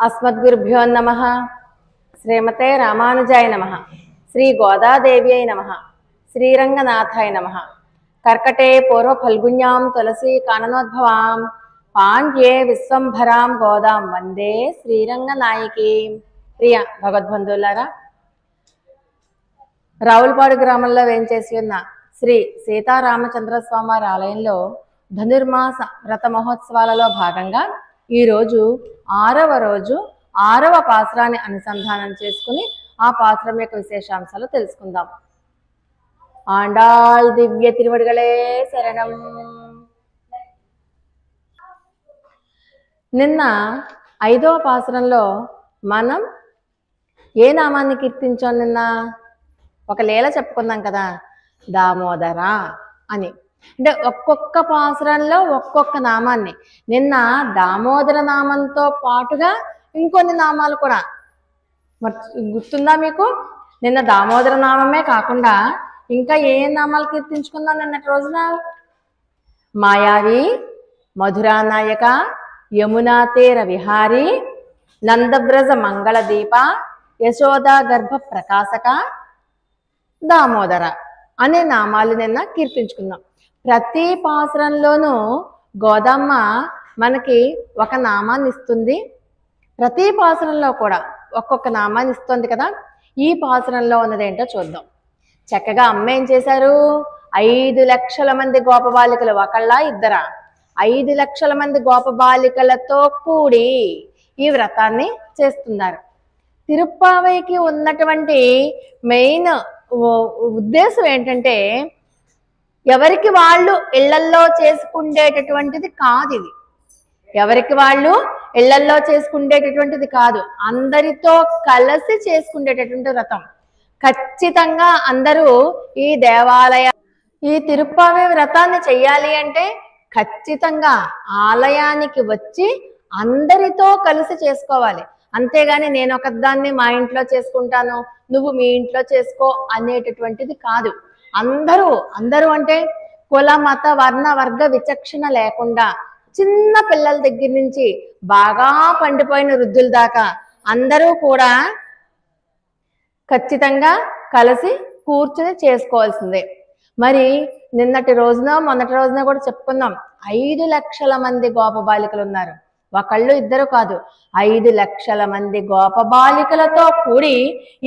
अस्मद्गुरुभ्यो नमः। श्रीमते रामानुजाय नमः। श्री गोदादेव्यै नमः। श्रीरंगनाथाय नमः। कर्कटे पूर्व फल्गुन्यां तुलसी काननोद्भवां पाण्ड्ये विश्वंभरां गोदां वंदे श्रीरंगनायकी। प्रिय भगवद्बंधुलारा, రావులపాడు గ్రామంలో వేంచేసి ఉన్న శ్రీ సీతారామచంద్ర స్వామి ఆలయంలో ధనుర్మాస వ్రత మహోత్సవాలలో భాగంగా ఈరోజు 6వ రోజు 6వ పాసురాన్ని అనుసంధానం చేసుకుని ఆ పాసురం యొక్క విశేషాంశాలు తెలుసుకుందాం. ఆండాళ్ దివ్య తిరువడిగలే శరణం. నిన్న 5వ పాసురంలో మనం ఏ నామాన్ని కీర్తించాం? నిన్న ఒక లీల చెప్పుకున్నాం కదా, దామోదర అని. అంటే ఒక్కొక్క పాసురంలో ఒక్కొక్క నామాన్ని, నిన్న దామోదర నామంతో పాటుగా ఇంకొన్ని నామాలు కూడా గుర్తుందా మీకు? నిన్న దామోదర నామమే కాకుండా ఇంకా ఏ నామాలు కీర్తించుకున్నాం నిన్నటి రోజున? మాయావి, మధురానాయక, యమునా తీర విహారీ, నందబ్రజ మంగళ దీప, యశోదా గర్భ ప్రకాశక, దామోదర అనే నామాలు నిన్న కీర్తించుకున్నాం. ప్రతి పాసురంలోనూ గోదమ్మ మనకి ఒక నామాన్ని ఇస్తుంది. ప్రతి పాసురంలో కూడా ఒక్కొక్క నామాన్ని ఇస్తుంది కదా. ఈ పాసురంలో ఉన్నదేంటో చూద్దాం. చక్కగా అమ్మ ఏం చేశారు? 5 లక్షల మంది గోప బాలికలు, ఒకళ్ళ ఇద్దరా, 5 లక్షల మంది గోప బాలికలతో కూడి ఈ వ్రతాన్ని చేస్తున్నారు. తిరుప్పావైకి ఉన్నటువంటి మెయిన్ ఉద్దేశం ఏంటంటే, ఎవరికి వాళ్ళు ఇళ్లల్లో చేసుకునేటటువంటిది కాదు ఇది. ఎవరికి వాళ్ళు ఇళ్లల్లో చేసుకునేటటువంటిది కాదు, అందరితో కలిసి చేసుకునేటటువంటి వ్రతం. ఖచ్చితంగా అందరూ ఈ ఈ తిరుప్పావై వ్రతాన్ని చెయ్యాలి అంటే ఖచ్చితంగా ఆలయానికి వచ్చి అందరితో కలిసి చేసుకోవాలి. అంతేగాని నేను ఒకదాన్ని మా ఇంట్లో చేసుకుంటాను, నువ్వు మీ ఇంట్లో చేసుకో అనేటటువంటిది కాదు. అందరూ అంటే కుల మత వర్ణ వర్గ విచక్షణ లేకుండా, చిన్న పిల్లల దగ్గర నుంచి బాగా పండిపోయిన వృద్ధుల దాకా అందరూ కూడా ఖచ్చితంగా కలిసి కూర్చుని చేసుకోవాల్సిందే. మరి నిన్నటి రోజున మొన్నటి రోజున కూడా చెప్పుకున్నాం, 5 లక్షల మంది గోప బాలికలు ఉన్నారు. ఒకళ్ళు ఇద్దరు కాదు, 5 లక్షల మంది గోప బాలికలతో కూడి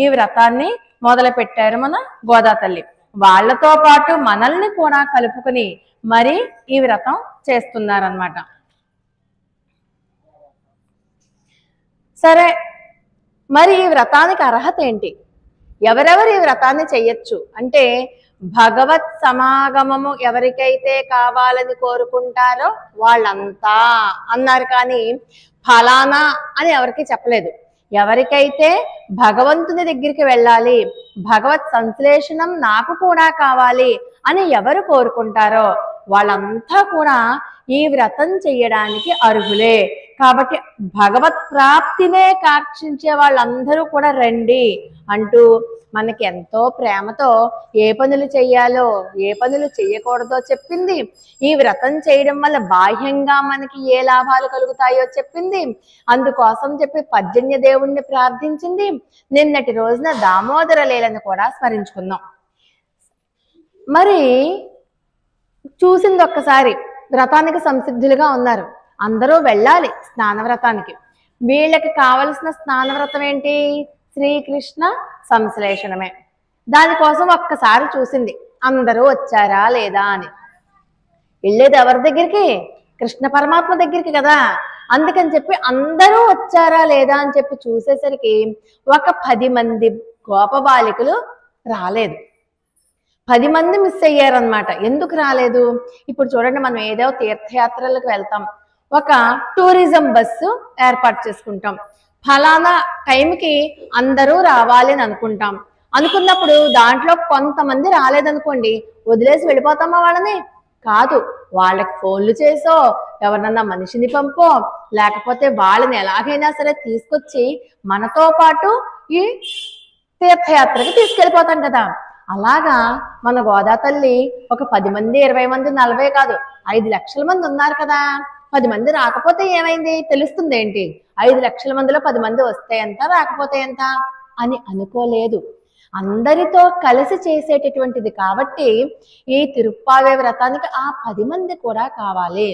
ఈ వ్రతాన్ని మొదలు పెట్టారు మన గోదా తల్లి. వాళ్ళతో పాటు మనల్ని కూడా కలుపుకుని మరి ఈ వ్రతం చేస్తున్నారన్నమాట. సరే, మరి ఈ వ్రతానికి అర్హత ఏంటి? ఎవరెవరు ఈ వ్రతాన్ని చెయ్యొచ్చు అంటే, భగవత్ సమాగమము ఎవరికైతే కావాలని కోరుకుంటారో వాళ్ళంతా అన్నారు. కానీ ఫలానా అని ఎవరికి చెప్పలేదు. ఎవరికైతే భగవంతుని దగ్గరికి వెళ్ళాలి, భగవత్ సంశ్లేషణం నాకు కూడా కావాలి అని ఎవరు కోరుకుంటారో వాళ్ళంతా కూడా ఈ వ్రతం చెయ్యడానికి అర్హులే. కాబట్టి భగవత్ ప్రాప్తినే కాక్షించే వాళ్ళందరూ కూడా రండి అంటూ మనకి ఎంతో ప్రేమతో ఏ పనులు చెయ్యాలో ఏ పనులు చెయ్యకూడదో చెప్పింది. ఈ వ్రతం చేయడం వల్ల బాహ్యంగా మనకి ఏ లాభాలు కలుగుతాయో చెప్పింది. అందుకోసం చెప్పి పర్జన్య దేవుణ్ణి ప్రార్థించింది. నిన్నటి రోజున దామోదర లీలను కూడా స్మరించుకున్నాం. మరి చూసింది ఒక్కసారి, వ్రతానికి సంసిద్ధులుగా ఉన్నారు, అందరూ వెళ్ళాలి స్నానవ్రతానికి. వీళ్ళకి కావలసిన స్నానవ్రతం ఏంటి? శ్రీకృష్ణ సంశ్లేషణమే. దానికోసం ఒక్కసారి చూసింది, అందరూ వచ్చారా లేదా అని. వెళ్ళేది ఎవరి దగ్గరికి? కృష్ణ పరమాత్మ దగ్గరికి కదా. అందుకని చెప్పి అందరూ వచ్చారా లేదా అని చెప్పి చూసేసరికి ఒక 10 మంది గోప బాలికలు రాలేదు. 10 మంది మిస్ అయ్యారనమాట. ఎందుకు రాలేదు? ఇప్పుడు చూడండి, మనం ఏదో తీర్థయాత్రలకు వెళ్తాం, ఒక టూరిజం బస్సు ఏర్పాటు చేసుకుంటాం. ఫలానా టైంకి అందరూ రావాలి అని అనుకున్నప్పుడు దాంట్లో కొంతమంది రాలేదనుకోండి, వదిలేసి వెళ్ళిపోతామా వాళ్ళని? కాదు, వాళ్ళకి ఫోన్లు చేసో ఎవరినన్నా మనిషిని పంపో, లేకపోతే వాళ్ళని ఎలాగైనా సరే తీసుకొచ్చి మనతో పాటు ఈ తీర్థయాత్రకి తీసుకెళ్ళిపోతాం కదా. అలాగా మన గోదా తల్లి ఒక 10 మంది 20 మంది 40 కాదు 5 లక్షల మంది ఉన్నారు కదా. 10 మంది రాకపోతే ఏమైంది తెలుస్తుంది ఏంటి? 5 లక్షల మందిలో 10 మంది వస్తే ఎంత, రాకపోతే ఎంత అని అనుకోలేదు. అందరితో కలిసి చేసేటటువంటిది కాబట్టి ఈ తిరుప్పావే వ్రతానికి ఆ 10 మంది కూడా కావాలి.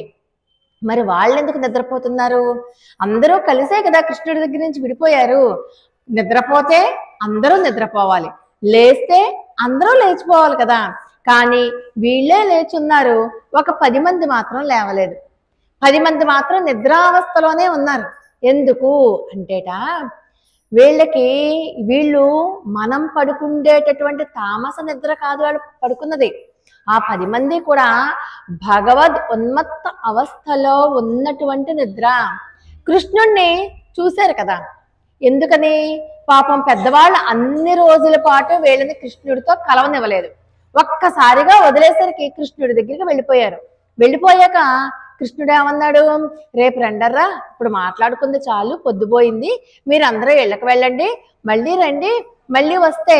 మరి వాళ్ళు ఎందుకు నిద్రపోతున్నారు? అందరూ కలిసే కదా కృష్ణుడి దగ్గర నుంచి విడిపోయారు. నిద్రపోతే అందరూ నిద్రపోవాలి, లేస్తే అందరూ లేచిపోవాలి కదా. కానీ వీళ్ళే లేచున్నారు, ఒక 10 మంది మాత్రం లేవలేదు. 10 మంది మాత్రం నిద్రావస్థలోనే ఉన్నారు. ఎందుకు అంటేట వీళ్ళు మనం పడుకుండేటటువంటి తామస నిద్ర కాదు వాళ్ళు పడుకున్నది. ఆ 10 మంది కూడా భగవద్ ఉన్మత్త అవస్థలో ఉన్నటువంటి నిద్ర. కృష్ణుణ్ణి చూశారు కదా, ఎందుకని? పాపం పెద్దవాళ్ళు అన్ని రోజుల పాటు వీళ్ళని కృష్ణుడితో కలవనివ్వలేదు. ఒక్కసారిగా వదిలేసరికి కృష్ణుడి దగ్గరికి వెళ్ళిపోయారు. వెళ్ళిపోయాక కృష్ణుడు ఏమన్నాడు? రేపు రండర్రా, ఇప్పుడు మాట్లాడుకుంది చాలు, పొద్దుపోయింది, మీరందరూ ఇళ్ళకి వెళ్ళండి, మళ్ళీ రండి, మళ్ళీ వస్తే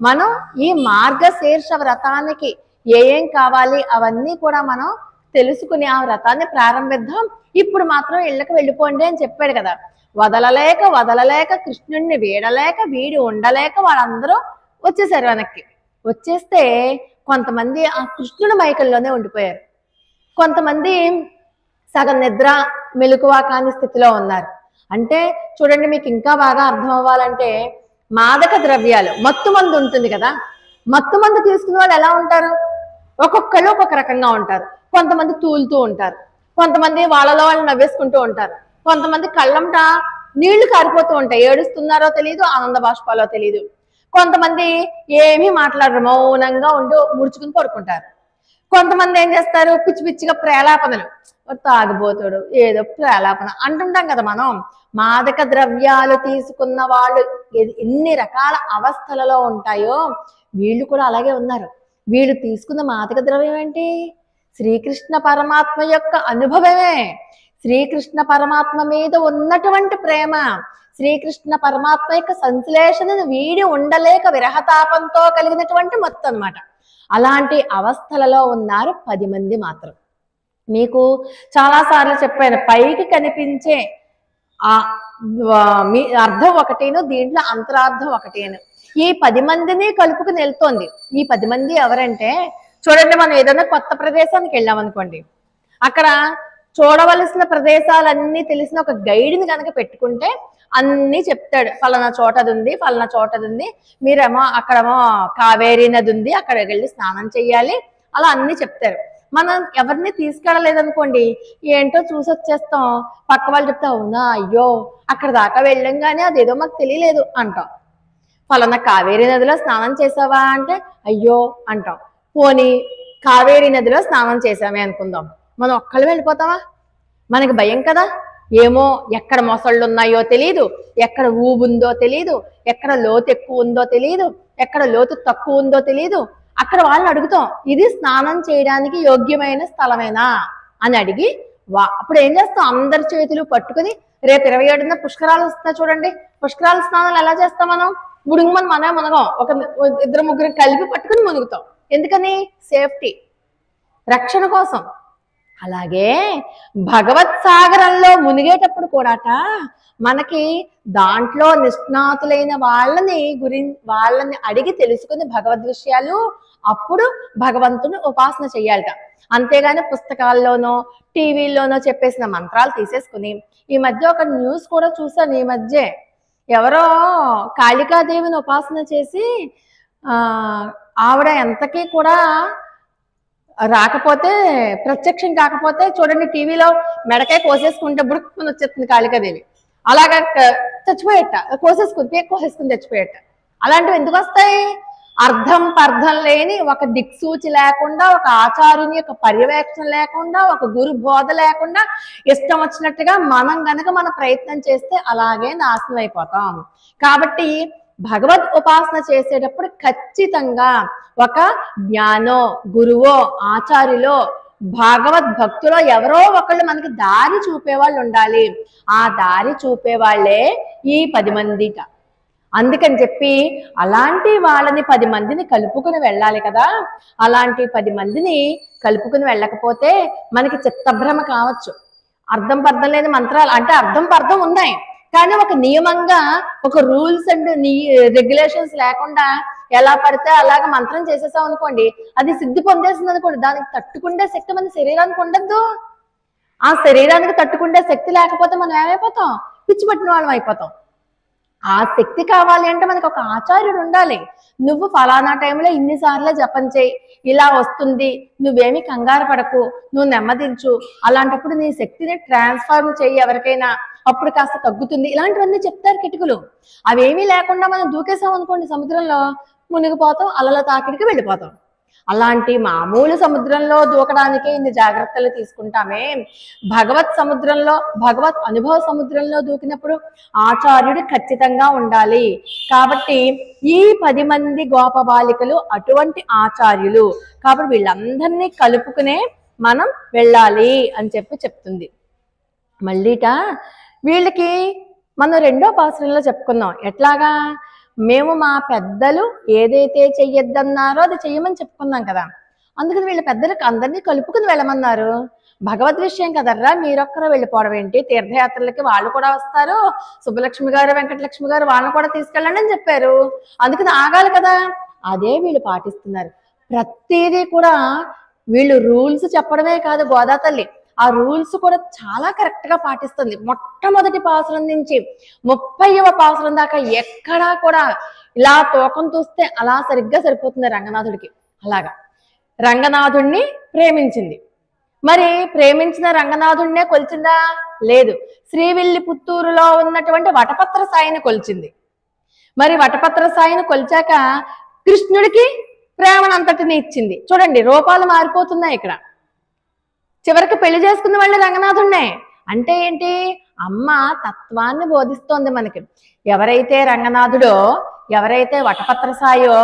మనం ఈ మార్గశీర్ష వ్రతానికి ఏం కావాలి అవన్నీ కూడా మనం తెలుసుకుని ఆ వ్రతాన్ని ప్రారంభిద్దాం, ఇప్పుడు మాత్రం ఇళ్ళకి వెళ్ళిపోండి అని చెప్పాడు కదా. వదలలేక కృష్ణుడిని వీడి ఉండలేక వాళ్ళందరూ వచ్చేసారు వెనక్కి. వచ్చేస్తే కొంతమంది ఆ కృష్ణుడి మైకల్లోనే ఉండిపోయారు, కొంతమంది సగం నిద్ర మెలకువ కాని స్థితిలో ఉన్నారు. అంటే చూడండి, మీకు ఇంకా బాగా అర్థం అవ్వాలంటే మాదక ద్రవ్యాలు, మత్తు మందు ఉంటుంది కదా, మత్తు మందు తీసుకునే వాళ్ళు ఎలా ఉంటారు? ఒక్కొక్కళ్ళు ఒక్కొక్క రకంగా ఉంటారు. కొంతమంది తూలుతూ ఉంటారు, కొంతమంది వాళ్ళలో వాళ్ళు నవ్వేసుకుంటూ ఉంటారు, కొంతమంది కళ్ళంట నీళ్లు కారిపోతూ ఉంటాయి, ఏడుస్తున్నారో తెలియదు, ఆనంద బాష్పాలో తెలియదు. కొంతమంది ఏమీ మాట్లాడరు, మౌనంగా ఉండి ముడుచుకుని పడుకుంటారు. కొంతమంది ఏం చేస్తారు? పిచ్చి పిచ్చిగా ప్రేలాపనలు, తాగిపోతాడు ఏదో ప్రేలాపన అంటుంటాం కదా మనం. మాదక ద్రవ్యాలు తీసుకున్న వాళ్ళు ఎన్ని రకాల అవస్థలలో ఉంటాయో వీళ్ళు కూడా అలాగే ఉన్నారు. వీళ్ళు తీసుకున్న మాదక ద్రవ్యం ఏంటి? శ్రీకృష్ణ పరమాత్మ యొక్క అనుభవమే, శ్రీకృష్ణ పరమాత్మ మీద ఉన్నటువంటి ప్రేమ, శ్రీకృష్ణ పరమాత్మ యొక్క సంశ్లేషణను వీడి ఉండలేక విరహతాపంతో కలిగినటువంటి మొత్తం అన్నమాట. అలాంటి అవస్థలలో ఉన్నారు 10 మంది మాత్రం. మీకు చాలాసార్లు చెప్పాను, పైకి కనిపించే మీ అర్థం ఒకటేను, దీంట్లో అంతరార్థం ఒకటేను. ఈ 10 మందిని కలుపుకుని వెళ్తోంది. ఈ 10 మంది ఎవరంటే, చూడండి, మనం ఏదైనా కొత్త ప్రదేశానికి వెళ్ళామనుకోండి, అక్కడ చూడవలసిన ప్రదేశాలన్నీ తెలిసిన ఒక గైడ్ని కనుక పెట్టుకుంటే అన్నీ చెప్తాడు. ఫలానా చోటది ఉంది, ఫలానా చోటది ఉంది, మీరేమో అక్కడేమో కావేరీ నది ఉంది, అక్కడికి వెళ్ళి స్నానం చెయ్యాలి, అలా అన్నీ చెప్తారు. మనం ఎవరిని తీసుకెళ్ళలేదనుకోండి, ఏంటో చూసి వచ్చేస్తాం. పక్క వాళ్ళు చెప్తే అవునా, అయ్యో అక్కడ దాకా వెళ్ళాం కానీ అదేదో మాకు తెలియలేదు అంటాం. ఫలానా కావేరీ నదిలో స్నానం చేసావా అంటే అయ్యో అంటాం. పోనీ కావేరీ నదిలో స్నానం చేసామే అనుకుందాం, మనం ఒక్కళ్ళు వెళ్ళిపోతామా? మనకి భయం కదా. ఏమో ఎక్కడ మొసళ్ళు ఉన్నాయో తెలియదు, ఎక్కడ ఊబుందో తెలియదు, ఎక్కడ లోతు ఎక్కువ ఉందో తెలియదు, ఎక్కడ లోతు తక్కువ ఉందో తెలియదు. అక్కడ వాళ్ళని అడుగుతాం, ఇది స్నానం చేయడానికి యోగ్యమైన స్థలమేనా అని అడిగి అప్పుడు ఏం చేస్తాం? అందరి చేతులు పట్టుకుని రేపు 27న పుష్కరాలు వస్తున్నాయి చూడండి, పుష్కరాల స్నానాలు ఎలా చేస్తాం? మనం మునుగుమని మనమే మునగం, ఒక 2-3 కలిపి పట్టుకుని మునుగుతాం. ఎందుకని? సేఫ్టీ, రక్షణ కోసం. అలాగే భగవత్ సాగరంలో మునిగేటప్పుడు కూడాట మనకి దాంట్లో నిష్ణాతులైన వాళ్ళని అడిగి తెలుసుకుని భగవద్ విషయాలు అప్పుడు భగవంతుని ఉపాసన చెయ్యాలట. అంతేగాని పుస్తకాల్లోనో టీవీల్లోనో చెప్పేసిన మంత్రాలు తీసేసుకుని, ఈ మధ్య ఒక న్యూస్ కూడా చూసాను, ఈ మధ్య ఎవరో కాళికాదేవిని ఉపాసన చేసి ఆవిడ ఎంతకీ కూడా రాకపోతే, ప్రత్యక్షం కాకపోతే చూడండి టీవీలో మెడకాయ కోసేసుకుంటే బుడుక్కుని వచ్చేస్తుంది కాళికాదేవి, అలాగా చచ్చిపోయేట, కోసేసుకుని చచ్చిపోయేట. అలాంటివి ఎందుకు వస్తాయి? అర్థం పర్థం లేని, ఒక దిక్సూచి లేకుండా, ఒక ఆచార్యుని యొక్క పర్యవేక్షణ లేకుండా, ఒక గురు బోధ లేకుండా ఇష్టం వచ్చినట్టుగా మనం గనక మన ప్రయత్నం చేస్తే అలాగే నాశనం అయిపోతాం. కాబట్టి భగవద్ ఉపాసన చేసేటప్పుడు ఖచ్చితంగా ఒక జ్ఞానో, గురువో, ఆచార్యులో, భాగవద్ భక్తులో ఎవరో ఒకళ్ళు మనకి దారి చూపేవాళ్ళు ఉండాలి. ఆ దారి చూపేవాళ్లే ఈ 10 మందిట. అందుకని చెప్పి అలాంటి వాళ్ళని 10 మందిని కలుపుకుని వెళ్ళాలి కదా. అలాంటి 10 మందిని కలుపుకుని వెళ్ళకపోతే మనకి చిత్తభ్రమ కావచ్చు. అర్థం పర్థం లేని మంత్రాలు అంటే అర్థం పర్థం ఉన్నాయి, కానీ ఒక నియమంగా ఒక రూల్స్ అండ్ రెగ్యులేషన్స్ లేకుండా ఎలా పడితే అలాగ మంత్రం చేసేసాం అనుకోండి, అది సిద్ధి పొందేసింది అనుకోండి, దానికి తట్టుకుండే శక్తి మన శరీరానికి ఉండద్దు. ఆ శరీరానికి తట్టుకుండే శక్తి లేకపోతే మనం ఏమైపోతాం, పిచ్చి పట్టిన వాళ్ళం అయిపోతాం. ఆ శక్తి కావాలి అంటే మనకు ఒక ఆచార్యుడు ఉండాలి. నువ్వు ఫలానా టైంలో ఇన్నిసార్లు జపం చేయి, ఇలా వస్తుంది, నువ్వేమి కంగారు పడకు, నువ్వు నెమ్మదించు, అలాంటప్పుడు నీ శక్తిని ట్రాన్స్ఫార్మ్ చేయి ఎవరికైనా, అప్పుడు కాస్త తగ్గుతుంది, ఇలాంటివన్నీ చెప్తారు కిటుకులు. అవేమీ లేకుండా మనం దూకేసాం అనుకోండి సముద్రంలో, మునిగిపోతాం, అలల తాకిడికి వెళ్ళిపోతాం. అలాంటి మామూలు సముద్రంలో దూకడానికి ఇన్ని జాగ్రత్తలు తీసుకుంటామే, భగవత్ సముద్రంలో, భగవత్ అనుభవ సముద్రంలో దూకినప్పుడు ఆచార్యుడు ఖచ్చితంగా ఉండాలి. కాబట్టి ఈ 10 మంది గోప బాలికలు అటువంటి ఆచార్యులు, కాబట్టి వీళ్ళందరినీ కలుపుకునే మనం వెళ్ళాలి అని చెప్తుంది. మళ్ళీట వీళ్ళకి మనం 2వ పాసురంలో చెప్పుకున్నాం, ఎట్లాగా మేము మా పెద్దలు ఏదైతే చెయ్యొద్దన్నారో అది చెయ్యమని చెప్పుకున్నాం కదా. అందుకని వీళ్ళ పెద్దలకు అందరినీ కలుపుకుని వెళ్ళమన్నారు. భగవద్ విషయం కదర్రా, మీరొక్కరు వెళ్ళిపోవడం ఏంటి, తీర్థయాత్రలకి వాళ్ళు కూడా వస్తారు, సుబ్బలక్ష్మి గారు వెంకటలక్ష్మి గారు వాళ్ళని కూడా తీసుకెళ్ళండి అని చెప్పారు. అందుకని ఆగాలి కదా, అదే వీళ్ళు పాటిస్తున్నారు. ప్రతిదీ కూడా వీళ్ళు రూల్స్ చెప్పడమే కాదు, గోదా తల్లి ఆ రూల్స్ కూడా చాలా కరెక్ట్ గా పాటిస్తుంది. మొట్టమొదటి పాసురం నుంచి 30వ పాసురం దాకా ఎక్కడా కూడా ఇలా తూకం చూస్తే అలా సరిగ్గా సరిపోతుంది రంగనాథుడికి. అలాగా రంగనాథుడిని ప్రేమించింది. మరి ప్రేమించిన రంగనాథుడినే కొలిచిందా? లేదు, శ్రీవిల్లిపుత్తూరులో ఉన్నటువంటి వటపత్ర సాయిని కొలిచింది. మరి వటపత్ర సాయిని కొలిచాక కృష్ణుడికి ప్రేమనంతటిని ఇచ్చింది. చూడండి రూపాలు మారిపోతున్నాయి ఇక్కడ. చివరికి పెళ్లి చేసుకున్న వాళ్ళు రంగనాథుడినే. అంటే ఏంటి, అమ్మ తత్వాన్ని బోధిస్తోంది మనకి. ఎవరైతే రంగనాథుడో, ఎవరైతే వటపత్ర సాయో,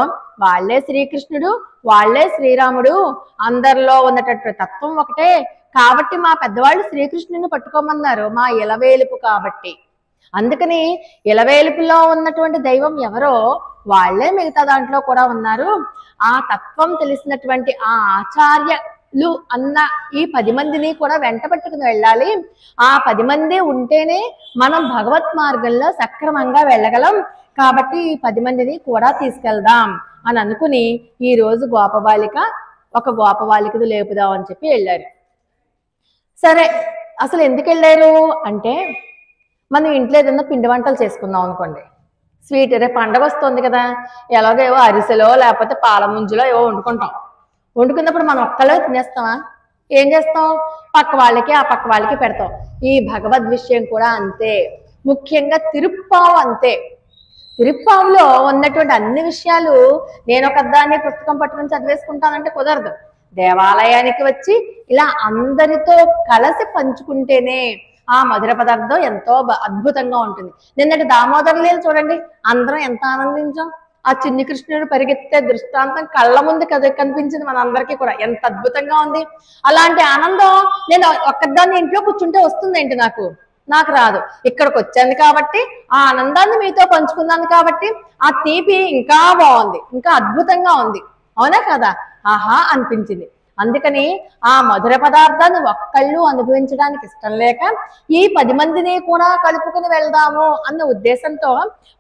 వాళ్లే శ్రీకృష్ణుడు, వాళ్లే శ్రీరాముడు, అందరిలో ఉన్నటువంటి తత్వం ఒకటే. కాబట్టి మా పెద్దవాళ్ళు శ్రీకృష్ణుని పట్టుకోమన్నారు, మా ఇలవేలుపు కాబట్టి. అందుకని ఇలవేలుపులో ఉన్నటువంటి దైవం ఎవరో వాళ్లే మిగతా దాంట్లో కూడా ఉన్నారు. ఆ తత్వం తెలిసినటువంటి ఆ ఆచార్యులు అన్న ఈ 10 మందిని కూడా వెంట పట్టుకుని వెళ్ళాలి. ఆ 10 మంది ఉంటేనే మనం భగవత్ మార్గంలో సక్రమంగా వెళ్ళగలం. కాబట్టి ఈ 10 మందిని కూడా తీసుకెళ్దాం అని అనుకుని ఈ రోజు ఒక గోపబాలికను లేపుదాం అని చెప్పి వెళ్ళారు. సరే, అసలు ఎందుకు వెళ్ళారు అంటే, మనం ఇంట్లో ఏదైనా పిండి వంటలు చేసుకుందాం అనుకోండి, స్వీట్, రేపు పండగ వస్తుంది కదా, ఎలాగో ఏవో అరిసెలో లేకపోతే పాల ముంజలో ఏవో వండుకుంటాం. వండుకున్నప్పుడు మనం ఒక్కలో తినేస్తామా? ఏం చేస్తాం, పక్క వాళ్ళకి ఆ పక్క వాళ్ళకి పెడతాం. ఈ భగవద్ విషయం కూడా అంతే, ముఖ్యంగా తిరుప్పావు అంతే. తిరుప్పావులో ఉన్నటువంటి అన్ని విషయాలు నేను ఒకదాన్ని పుస్తకం పట్టుకుని చదివేసుకుంటానంటే కుదరదు. దేవాలయానికి వచ్చి ఇలా అందరితో కలిసి పంచుకుంటేనే ఆ మధుర పదార్థం ఎంతో అద్భుతంగా ఉంటుంది. నిన్నటి దామోదర లీల చూడండి, అందరం ఎంత ఆనందించాం. ఆ చిన్ని కృష్ణుడు పరిగెత్తే దృష్టాంతం కళ్ళ ముందు కనిపించింది మనందరికీ కూడా, ఎంత అద్భుతంగా ఉంది. అలాంటి ఆనందం నేను ఒక్కదాన్ని ఇంట్లో కూర్చుంటే వస్తుందేంటి, నాకు రాదు. ఇక్కడికి వచ్చాను కాబట్టి ఆ ఆనందాన్ని మీతో పంచుకున్నాను కాబట్టి ఆ తీపి ఇంకా బాగుంది, ఇంకా అద్భుతంగా ఉంది. అవునా కదా? ఆహా అనిపించింది. అందుకని ఆ మధుర పదార్థాన్ని ఒక్కళ్ళు అనుభవించడానికి ఇష్టం లేక ఈ 10 మందిని కూడా కలుపుకుని వెళ్దాము అన్న ఉద్దేశంతో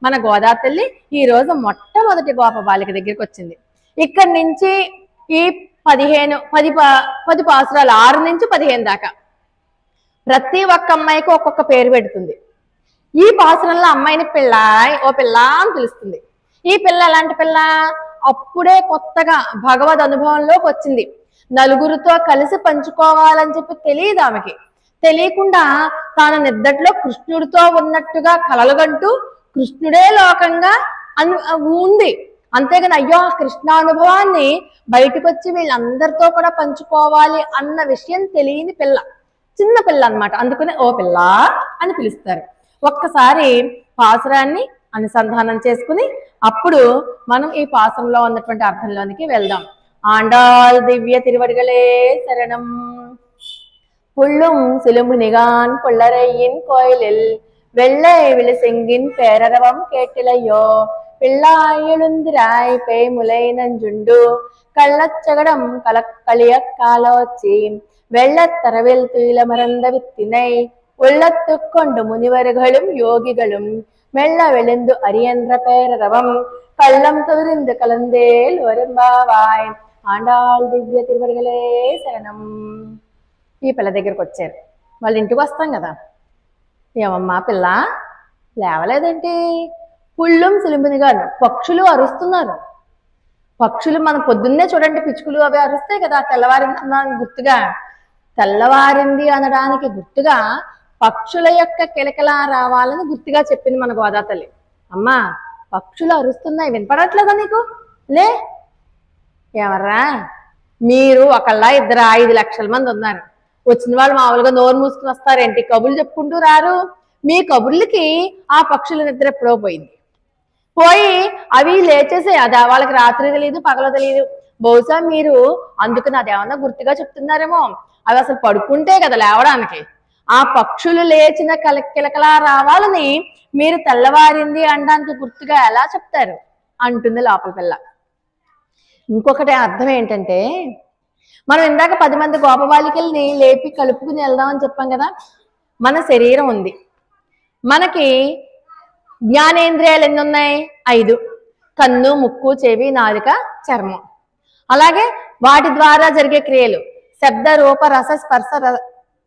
మన గోదా తల్లి ఈ రోజు మొట్టమొదటి గోప బాలిక దగ్గరికి వచ్చింది. ఇక్కడి నుంచి ఈ 10 పాసురాలు 6 నుంచి 15 దాకా ప్రతి ఒక్క అమ్మాయికి ఒక్కొక్క పేరు పెడుతుంది. ఈ పాసురంలో అమ్మాయిని ఓ పిల్ల అని పిలుస్తుంది. ఈ పిల్ల ఎలాంటి పిల్ల, అప్పుడే కొత్తగా భగవద్ అనుభవంలోకి వచ్చింది. నలుగురితో కలిసి పంచుకోవాలని చెప్పి తెలియదు ఆమెకి. తెలియకుండా తాను నిద్దట్లో కృష్ణుడితో ఉన్నట్టుగా కలలుగంటూ కృష్ణుడే లోకంగా ఉంది. అంతేగాని అయ్యో కృష్ణానుభవాన్ని బయటకు వచ్చి వీళ్ళందరితో కూడా పంచుకోవాలి అన్న విషయం తెలియని పిల్ల, చిన్న పిల్ల అన్నమాట. అందుకనే ఓ పిల్ల అని పిలుస్తారు. ఒక్కసారి పాసురాన్ని అనుసంధానం చేసుకుని అప్పుడు మనం ఈ పాసురంలో ఉన్నటువంటి అర్థంలోనికి వెళ్దాం. ఆండాల్ దివ్య తిరువడిగలే శరణం. புள்ளும் சிலுமுனிகான் புள்ளரையின் கோயிலில் வெள்ளை விழுசெங்கின் பேரரவம் கேட்டிலையோ పిళ్ళాయిళుందిరాయ్ పేములైనంజుండు కళ్ళచ్చగడం களியக்காலோச்சி வெள்ளத்தரவில் துயிலமர்ந்த வித்தினை உள்ளத்துக்கொண்டு முனிவர்களும் யோகிகளும் மெல்ல வெளுந்து அரியன்ற பேரரவம் கள்ளம் தவிர்ந்து கலந்தேல் வரும்பாவாయ్ ఆండాళ్ దివ్య తిరువరుగలే శరణం. ఈ పిల్ల దగ్గరికి వచ్చారు. వాళ్ళ ఇంటికి వస్తాం కదా, ఏమమ్మా పిల్ల లేవలేదేంటి? పుళ్ళుం సిలింబినిగాను పక్షులు అరుస్తున్నారు. పక్షులు మనం పొద్దున్నే చూడండి, పిచ్చుకలు అవి అరుస్తాయి కదా తెల్లవారింది అనడానికి గుర్తుగా. తెల్లవారింది అనడానికి గుర్తుగా పక్షుల యొక్క కిలకిలా రావాలని గుర్తుగా చెప్పింది మన గోదా తల్లి. అమ్మా పక్షులు అరుస్తున్నాయి, వినపడట్లేదా నీకు? లే, ఎవర్రా మీరు? ఒకళ్ళ ఇద్దరు 5 లక్షల మంది ఉన్నారు. వచ్చిన వాళ్ళు మామూలుగా నోరు మూసుకుని వస్తారేంటి? కబుర్లు చెప్పుకుంటూ రారు. మీ కబుర్లకి ఆ పక్షుల నిద్ర ఎప్పుడో పోయింది. పోయి అవి లేచేసే, అది వాళ్ళకి రాత్రి తెలియదు పగల తెలియదు. బహుశా మీరు అందుకని అదేమన్నా గుర్తుగా చెప్తున్నారేమో. అవి అసలు పడుకుంటే కదా లేవడానికి. ఆ పక్షులు లేచిన కిలకలా రావాలని మీరు తెల్లవారింది అనడానికి గుర్తుగా ఎలా చెప్తారు అంటుంది లోపల పిల్ల. ఇంకొకటి అర్థం ఏంటంటే, మనం ఇందాక 10 మంది గోపబాలికల్ని లేపి కలుపుకుని వెళ్దామని చెప్పాం కదా. మన శరీరం ఉంది, మనకి జ్ఞానేంద్రియాలు ఎన్ని ఉన్నాయి? 5. కన్ను, ముక్కు, చెవి, నాలుక, చర్మం. అలాగే వాటి ద్వారా జరిగే క్రియలు శబ్ద, రూప, రస, స్పర్శ,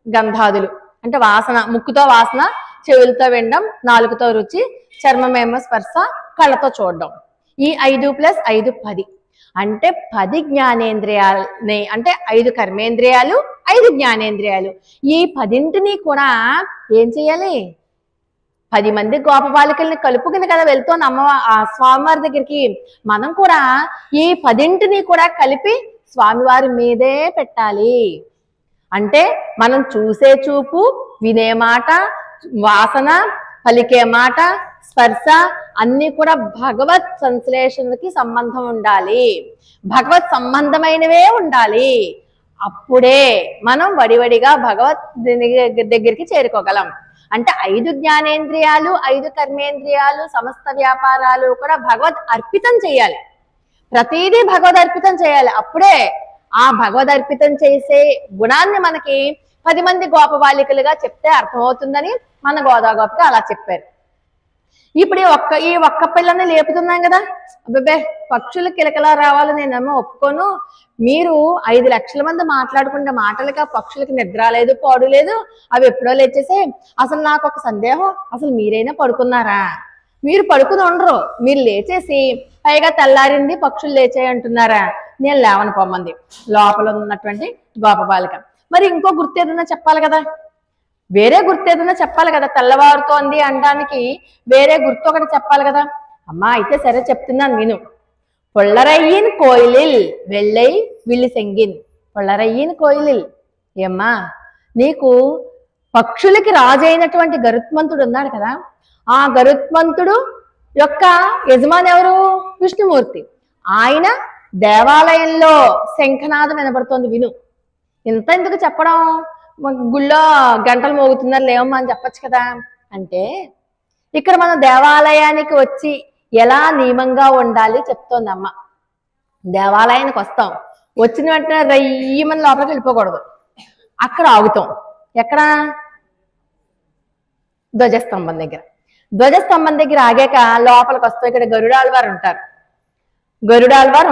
గంధాదులు అంటే వాసన. ముక్కుతో వాసన, చెవులతో వినడం, నాలుగుతో రుచి, చర్మమేమో స్పర్శ, కళ్ళతో చూడడం. ఈ 5 + 5 10. అంటే 10 జ్ఞానేంద్రియాలని, అంటే 5 కర్మేంద్రియాలు, 5 జ్ఞానేంద్రియాలు. ఈ 10ంటిని కూడా ఏం చేయాలి? 10 మంది గోపబాలికల్ని కలుపుకుని కదా వెళ్తోంది అమ్మ ఆ స్వామివారి దగ్గరికి. మనం కూడా ఈ 10ంటిని కూడా కలిపి స్వామివారి మీదే పెట్టాలి. అంటే మనం చూసే చూపు, వినే మాట, వాసన, పలికే మాట, స్పర్శ అన్నీ కూడా భగవత్ సంశ్లేషణకి సంబంధం ఉండాలి. భగవత్ సంబంధమైనవే ఉండాలి. అప్పుడే మనం వడివడిగా భగవత్ దగ్గరికి చేరుకోగలం. అంటే 5 జ్ఞానేంద్రియాలు, 5 కర్మేంద్రియాలు, సమస్త వ్యాపారాలు కూడా భగవద్ అర్పితం చేయాలి. ప్రతిదీ భగవద్ అర్పితం చేయాలి. అప్పుడే ఆ భగవద్ అర్పితం చేసే గుణాన్ని మనకి 10 మంది గోపబాలికలుగా చెప్తే అర్థమవుతుందని మన గోదా గోపిక అలా చెప్పారు. ఇప్పుడు ఈ ఒక్క పిల్లని లేపుతున్నాం కదా, అబ్బే పక్షులు కిలకలా రావాలి నేనేమో ఒప్పుకోను. మీరు 5 లక్షల మంది మాట్లాడుకుంటే మాటలుగా పక్షులకి నిద్ర లేదు, పాడు లేదు, అవి ఎప్పుడో లేచేసే. అసలు నాకు ఒక సందేహం, అసలు మీరైనా పడుకున్నారా? మీరు పడుకుని ఉండరు, మీరు లేచేసి పైగా తెల్లారింది పక్షులు లేచాయి అంటున్నారా? నేను లేవను పొమ్మంది లోపల ఉన్నటువంటి గోపబాలిక. మరి ఇంకో గుర్తు ఏదైనా చెప్పాలి కదా, వేరే గుర్తు ఏదైనా చెప్పాలి కదా. తెల్లవారుతోంది అనడానికి వేరే గుర్తు ఒకటి చెప్పాలి కదా. అమ్మా అయితే సరే చెప్తున్నాను విను. పొళ్ళరయ్యిన్ కోయిలిల్ వెళ్ళై విల్లి సెంగిన్. పొళ్ళరయ్యిన్ కోయిలిల్. ఏమ్మా నీకు పక్షులకి రాజు అయినటువంటి గరుత్మంతుడు ఉన్నాడు కదా, ఆ గరుత్మంతుడు యొక్క యజమాని ఎవరు? విష్ణుమూర్తి. ఆయన దేవాలయంలో శంఖనాదం వినబడుతోంది విను. ఇంత ఎందుకు చెప్పడం? గుళ్ళో గంటలు మోగుతున్నారు లేవమ్మా అని చెప్పచ్చు కదా. అంటే ఇక్కడ మనం దేవాలయానికి వచ్చి ఎలా నియమంగా ఉండాలి చెప్తోంది అమ్మ. దేవాలయానికి వస్తాం, వచ్చిన వెంటనే రయ్యమని లోపలికి వెళ్ళిపోకూడదు. అక్కడ ఆగుతాం. ఎక్కడ? ధ్వజస్తంభం దగ్గర. ధ్వజస్తంభం దగ్గర ఆగాక లోపలికి వస్తాం. ఇక్కడ గరుడాళ్వారు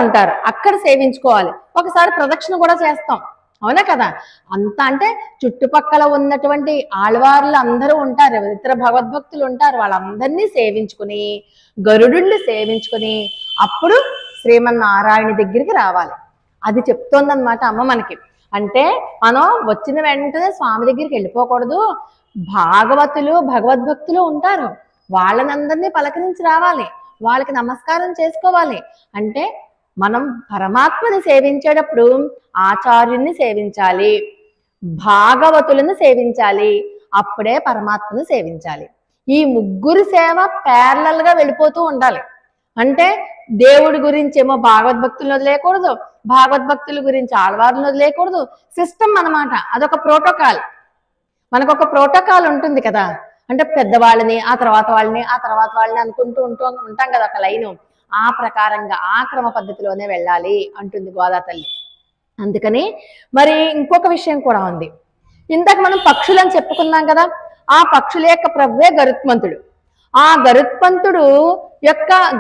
ఉంటారు. అక్కడ సేవించుకోవాలి. ఒకసారి ప్రదక్షిణ కూడా చేస్తాం, అవునా కదా. అంత అంటే చుట్టుపక్కల ఉన్నటువంటి ఆళ్వార్లు అందరూ ఉంటారు, ఇతర భగవద్భక్తులు ఉంటారు. వాళ్ళందరినీ సేవించుకుని, గరుడుల్ని సేవించుకుని అప్పుడు శ్రీమన్నారాయణ దగ్గరికి రావాలి. అది చెప్తోందనమాట అమ్మ మనకి. అంటే మనం వచ్చిన వెంటనే స్వామి దగ్గరికి వెళ్ళిపోకూడదు. భాగవతులు, భగవద్భక్తులు ఉంటారు, వాళ్ళనందరినీ పలకరించి రావాలి, వాళ్ళకి నమస్కారం చేసుకోవాలి. అంటే మనం పరమాత్మని సేవించేటప్పుడు ఆచార్యుని సేవించాలి, భాగవతులను సేవించాలి, అప్పుడే పరమాత్మను సేవించాలి. ఈ ముగ్గురు సేవ ప్యారలల్ గా వెళ్ళిపోతూ ఉండాలి. అంటే దేవుడి గురించి ఏమో భాగవద్భక్తులను వదిలేయకూడదు, భాగవద్భక్తుల గురించి ఆళ్వార్లను వదిలేయకూడదు. సిస్టమ్ అన్నమాట, అదొక ప్రోటోకాల్. మనకు ఒక ప్రోటోకాల్ ఉంటుంది కదా. అంటే పెద్దవాళ్ళని ఆ తర్వాత వాళ్ళని ఆ తర్వాత వాళ్ళని అనుకుంటూ ఉంటాం కదా ఒక లైను. ఆ ప్రకారంగా ఆ క్రమ పద్ధతిలోనే వెళ్ళాలి అంటుంది గోదా తల్లి. అందుకని మరి ఇంకొక విషయం కూడా ఉంది. ఇందాక మనం పక్షులని చెప్పుకున్నాం కదా, ఆ పక్షుల యొక్క ప్రభువే గరుత్మంతుడు. ఆ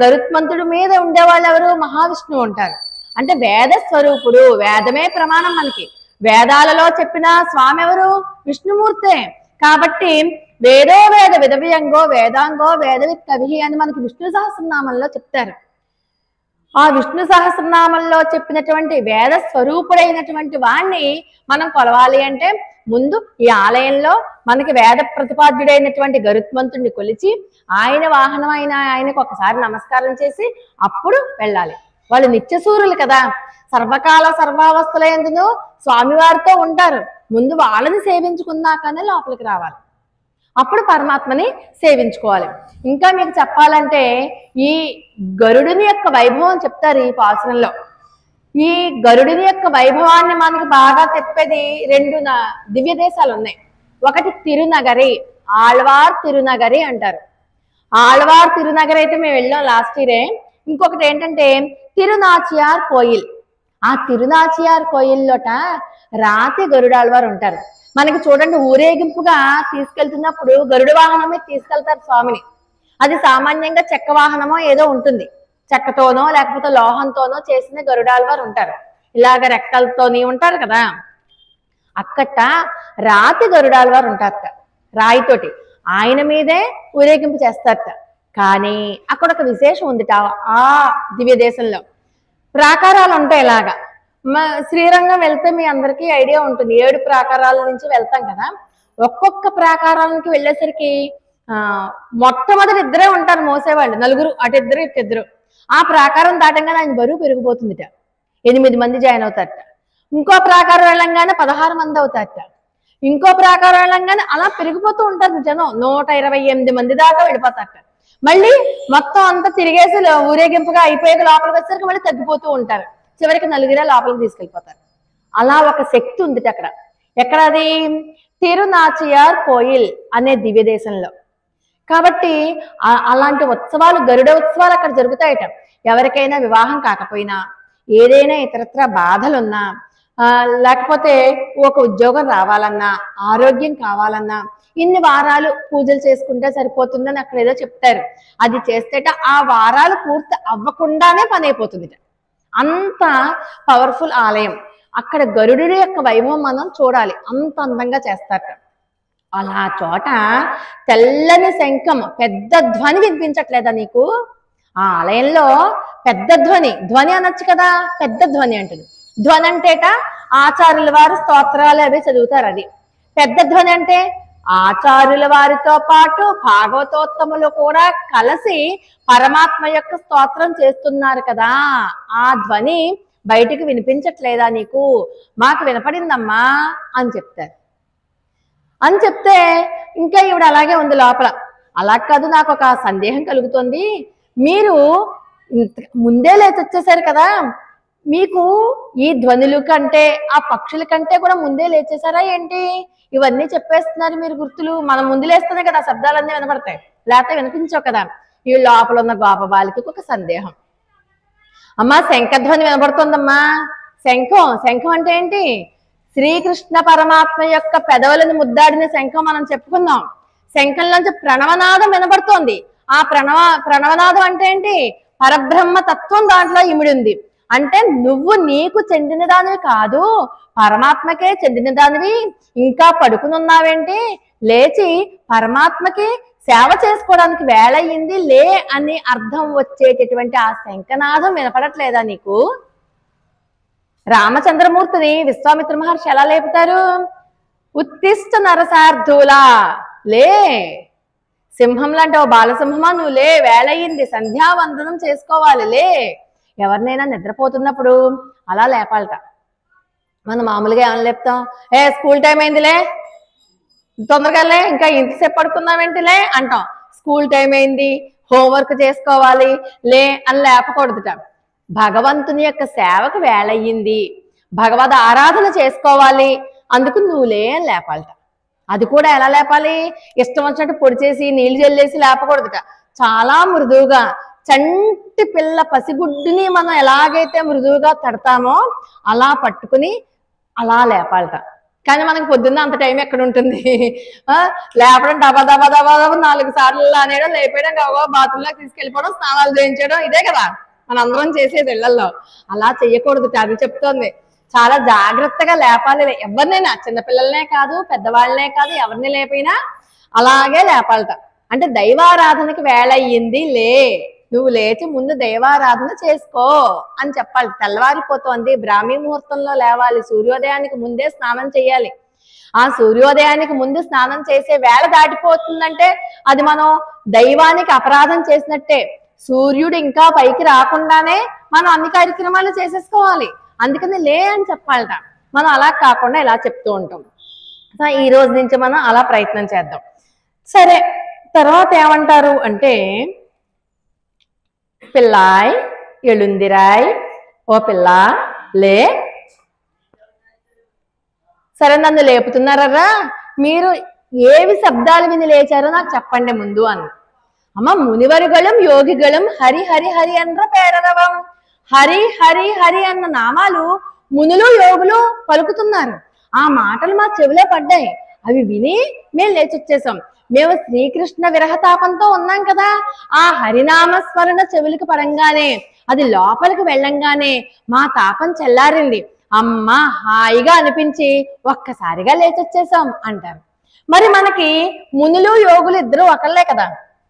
గరుత్మంతుడు మీద ఉండేవాళ్ళు ఎవరు? మహావిష్ణువు ఉంటారు. అంటే వేద స్వరూపుడు, వేదమే ప్రమాణం మనకి. వేదాలలో చెప్పిన స్వామి ఎవరు? విష్ణుమూర్తే. కాబట్టి వేదో వేద విదవ్యంగో వేదాంగో వేదవిత్ కవి అని మనకి విష్ణు సహస్రనామంలో చెప్తారు. ఆ విష్ణు సహస్రనామంలో చెప్పినటువంటి వేద స్వరూపుడైనటువంటి వాణ్ణి మనం కొలవాలి అంటే ముందు ఈ ఆలయంలో మనకి వేద ప్రతిపాద్యుడైనటువంటి గరుత్మంతుడిని కొలిచి ఆయన వాహనం ఆయనకు ఒకసారి నమస్కారం చేసి అప్పుడు వెళ్ళాలి. వాళ్ళు నిత్యసూరులు కదా, సర్వకాల సర్వావస్థల యందును స్వామివారితో ఉంటారు. ముందు వాళ్ళని సేవించుకున్నాకనే లోపలికి రావాలి, అప్పుడు పరమాత్మని సేవించుకోవాలి. ఇంకా మీకు చెప్పాలంటే ఈ గరుడుని యొక్క వైభవం చెప్తారు ఈ పాసురంలో. ఈ గరుడుని యొక్క వైభవాన్ని మనకి బాగా చెప్పేది రెండు దివ్య దేశాలు ఉన్నాయి. ఒకటి తిరునగరి, ఆళ్వార్ తిరునగరి అంటారు. ఆళ్వార్ తిరునగరి అయితే మేము వెళ్ళాం లాస్ట్ ఇయరే. ఇంకొకటి ఏంటంటే తిరునాచియార్ కోయిల్. ఆ తిరునాచియార్ కోయిల్లోట రాతి గరుడాళ్వారు ఉంటారు. మనకి చూడండి ఊరేగింపుగా తీసుకెళ్తున్నప్పుడు గరుడ వాహనం మీద తీసుకెళ్తారు స్వామిని. అది సామాన్యంగా చెక్క వాహనమో ఏదో ఉంటుంది, చెక్కతోనో లేకపోతే లోహంతోనో చేసిన గరుడాళ్వారు ఉంటారు. ఇలాగ రెక్కలతోని ఉంటారు కదా. అక్కట రాతి గరుడాళ్వారు ఉంటారట, రాయితోటి. ఆయన మీదే ఊరేగింపు చేస్తారట. కానీ అక్కడ ఒక విశేషం ఉందిట ఆ దివ్య దేశంలో. ప్రాకారాలు ఉంటాయి ఇలాగా. శ్రీరంగం వెళ్తే మీ అందరికీ ఐడియా ఉంటుంది, 7 ప్రాకారాల నుంచి వెళ్తాం కదా. ఒక్కొక్క ప్రాకారానికి వెళ్ళేసరికి మొట్టమొదటి ఇద్దరే ఉంటారు మోసేవాళ్ళు, నలుగురు, అటు ఇద్దరు ఇటు ఇద్దరు. ఆ ప్రాకారం దాటంగానే ఆయన బరువు పెరిగిపోతుందిట, 8 మంది జాయిన్ అవుతారట. ఇంకో ప్రాకారం వెళ్ళంగానే 16 మంది అవుతారట. ఇంకో ప్రాకారం వెళ్ళంగానే అలా పెరిగిపోతూ ఉంటారు జనం, 128 మంది దాకా వెళ్ళిపోతారట. మళ్ళీ మొత్తం అంతా తిరిగేసి ఊరేగింపుగా అయిపోయాక లోపలికి వచ్చేసరికి మళ్ళీ తగ్గిపోతూ ఉంటారు. చివరికి 4 లోపలికి తీసుకెళ్ళిపోతారు. అలా ఒక శక్తి ఉంది అక్కడ. ఎక్కడది? తిరునాచియార్ కోయిల్ అనే దివ్య దేశంలో. కాబట్టి అలాంటి ఉత్సవాలు, గరుడ ఉత్సవాలు అక్కడ జరుగుతాయట. ఎవరికైనా వివాహం కాకపోయినా, ఏదైనా ఇతరత్ర బాధలున్నా, లేకపోతే ఒక ఉద్యోగం రావాలన్నా, ఆరోగ్యం కావాలన్నా ఇన్ని వారాలు పూజలు చేసుకుంటే సరిపోతుందని అక్కడ ఏదో చెప్తారు. అది చేస్తేట ఆ వారాలు పూర్తి అవ్వకుండానే పని అయిపోతుందిట. అంత పవర్ఫుల్ ఆలయం. అక్కడ గరుడు యొక్క వైభవం మనం చూడాలి, అంత అందంగా చేస్తారట. అలా చోట తెల్లని శంఖం, పెద్ద ధ్వని వినిపించట్లేదా నీకు? ఆ ఆలయంలో పెద్ద ధ్వని అనొచ్చు కదా, పెద్ద ధ్వని అంటుంది. ధ్వని అంటేట ఆచార్యుల వారు స్తోత్రాలు అవి చదువుతారు. అది పెద్ద ధ్వని అంటే ఆచార్యుల వారితో పాటు భాగవతోత్తములు కూడా కలిసి పరమాత్మ యొక్క స్తోత్రం చేస్తున్నారు కదా. ఆ ధ్వని బయటికి వినిపించట్లేదా నీకు? మాకు వినపడిందమ్మా అని చెప్తారు. అని చెప్తే ఇంకా ఈవిడ అలాగే ఉంది లోపల. అలా కాదు, నాకు ఒక సందేహం కలుగుతుంది. మీరు ముందే లేచొచ్చేసారు కదా, మీకు ఈ ధ్వనుల కంటే ఆ పక్షుల కంటే కూడా ముందే లేచేసారా ఏంటి? ఇవన్నీ చెప్పేస్తున్నారు మీరు గుర్తులు. మనం ముందు లేస్తేనే కదా శబ్దాలన్నీ వినపడతాయి, లేకపోతే వినిపించవు కదా. ఈ లోపల ఉన్న గోపబాలికి ఒక సందేహం. అమ్మా శంఖధ్వని వినపడుతుందమ్మా. శంఖం అంటే ఏంటి? శ్రీకృష్ణ పరమాత్మ యొక్క పెదవులను ముద్దాడిన శంఖం మనం చెప్పుకుందాం. శంఖంలోంచి ప్రణవనాదం వినపడుతోంది. ఆ ప్రణవనాదం అంటే ఏంటి? పరబ్రహ్మ తత్వం దాంట్లో ఇమిడింది. అంటే నువ్వు నీకు చెందిన దానివి కాదు, పరమాత్మకే చెందిన దానివి. ఇంకా పడుకుని ఉన్నావేంటి? లేచి పరమాత్మకి సేవ చేసుకోవడానికి వేళ అయ్యింది లే అని అర్థం వచ్చేటటువంటి ఆ శంఖనాదం వినపడట్లేదా నీకు? రామచంద్రమూర్తిని విశ్వామిత్ర మహర్షి ఎలా లేపుతారు? ఉత్తిష్ట నరసార్థులా, లే సింహం లాంటి ఓ బాలసింహమా నువ్వు లే, వేళయింది, సంధ్యావందనం చేసుకోవాలి, లే. ఎవరినైనా నిద్రపోతున్నప్పుడు అలా లేపాలట. మనం మామూలుగా ఏమని లేపుతాం? స్కూల్ టైం అయిందిలే, తొందరగా లే, ఇంకా ఇంతసేపు పడుకున్నావేంటిలే అంటాం. స్కూల్ టైం అయింది, హోంవర్క్ చేసుకోవాలి, లే అని లేపకూడదుట. భగవంతుని యొక్క సేవకు వేళయ్యింది, భగవద్ ఆరాధన చేసుకోవాలి, అందుకు నువ్వులే అని లేపాలట. అది కూడా ఎలా లేపాలి? ఇష్టం వచ్చినట్టు పొడి చేసి నీళ్లు జల్లేసి లేపకూడదుట. చాలా మృదువుగా, చంటి పిల్ల పసిగుడ్డుని మనం ఎలాగైతే మృదువుగా తడతామో అలా పట్టుకుని అలా లేపాలట. కానీ మనకు పొద్దున్న అంత టైం ఎక్కడ ఉంటుంది? లేపడం దబా దబా దబా దబా 4 సార్లు అనేయడం, లేపేయడం, గబగబా బాత్రూంలోకి తీసుకెళ్ళిపోవడం, స్నానాలు చేయించడం, ఇదే కదా మనందరం చేసేది ఇళ్లలో. అలా చెయ్యకూడదు. అది చెప్తోంది. చాలా జాగ్రత్తగా లేపాలి. ఎవరినైనా, చిన్నపిల్లలనే కాదు, పెద్దవాళ్ళనే కాదు, ఎవరిని లేపైనా అలాగే లేపాలట. అంటే దైవారాధనకి వేళ అయ్యింది, లే, నువ్వు లేచి ముందు దైవారాధన చేసుకో అని చెప్పాలి. తెల్లవారిపోతోంది, బ్రాహ్మీ ముహూర్తంలో లేవాలి, సూర్యోదయానికి ముందే స్నానం చేయాలి. ఆ సూర్యోదయానికి ముందు స్నానం చేసే వేళ దాటిపోతుందంటే అది మనం దైవానికి అపరాధం చేసినట్టే. సూర్యుడు ఇంకా పైకి రాకుండానే మనం అన్ని కార్యక్రమాలు చేసేసుకోవాలి. అందుకని లే అని చెప్పాలట. మనం అలా కాకుండా ఇలా చెప్తూ ఉంటాం. సో ఈ రోజు నుంచి మనం అలా ప్రయత్నం చేద్దాం. సరే, తర్వాత ఏమంటారు అంటే, పిల్లాయ్ ఎళుందిరాయ్, ఓ పిల్ల లే. సరే, నన్ను లేపుతున్నారా, మీరు ఏవి శబ్దాలు విని లేచారో నాకు చెప్పండి ముందు అన్న. అమ్మ, మునివరుగళం యోగిగళం హరి హరి హరి అన్న పేరరవం. హరి హరి హరి అన్న నామాలు మునులు యోగులు పలుకుతున్నారు. ఆ మాటలు మా చెవిలో పడ్డాయి. అవి విని మేము లేచొచ్చేసాం. మేము శ్రీకృష్ణ విరహతాపంతో ఉన్నాం కదా. ఆ హరినామస్మరణ చెవులకు పడంగానే, అది లోపలికి వెళ్ళంగానే మా తాపం చెల్లారింది. అమ్మ, హాయిగా అనిపించి ఒక్కసారిగా లేచొచ్చేసాం అంటారు. మరి మనకి మునులు యోగులు ఇద్దరు ఒకళ్ళే కదా.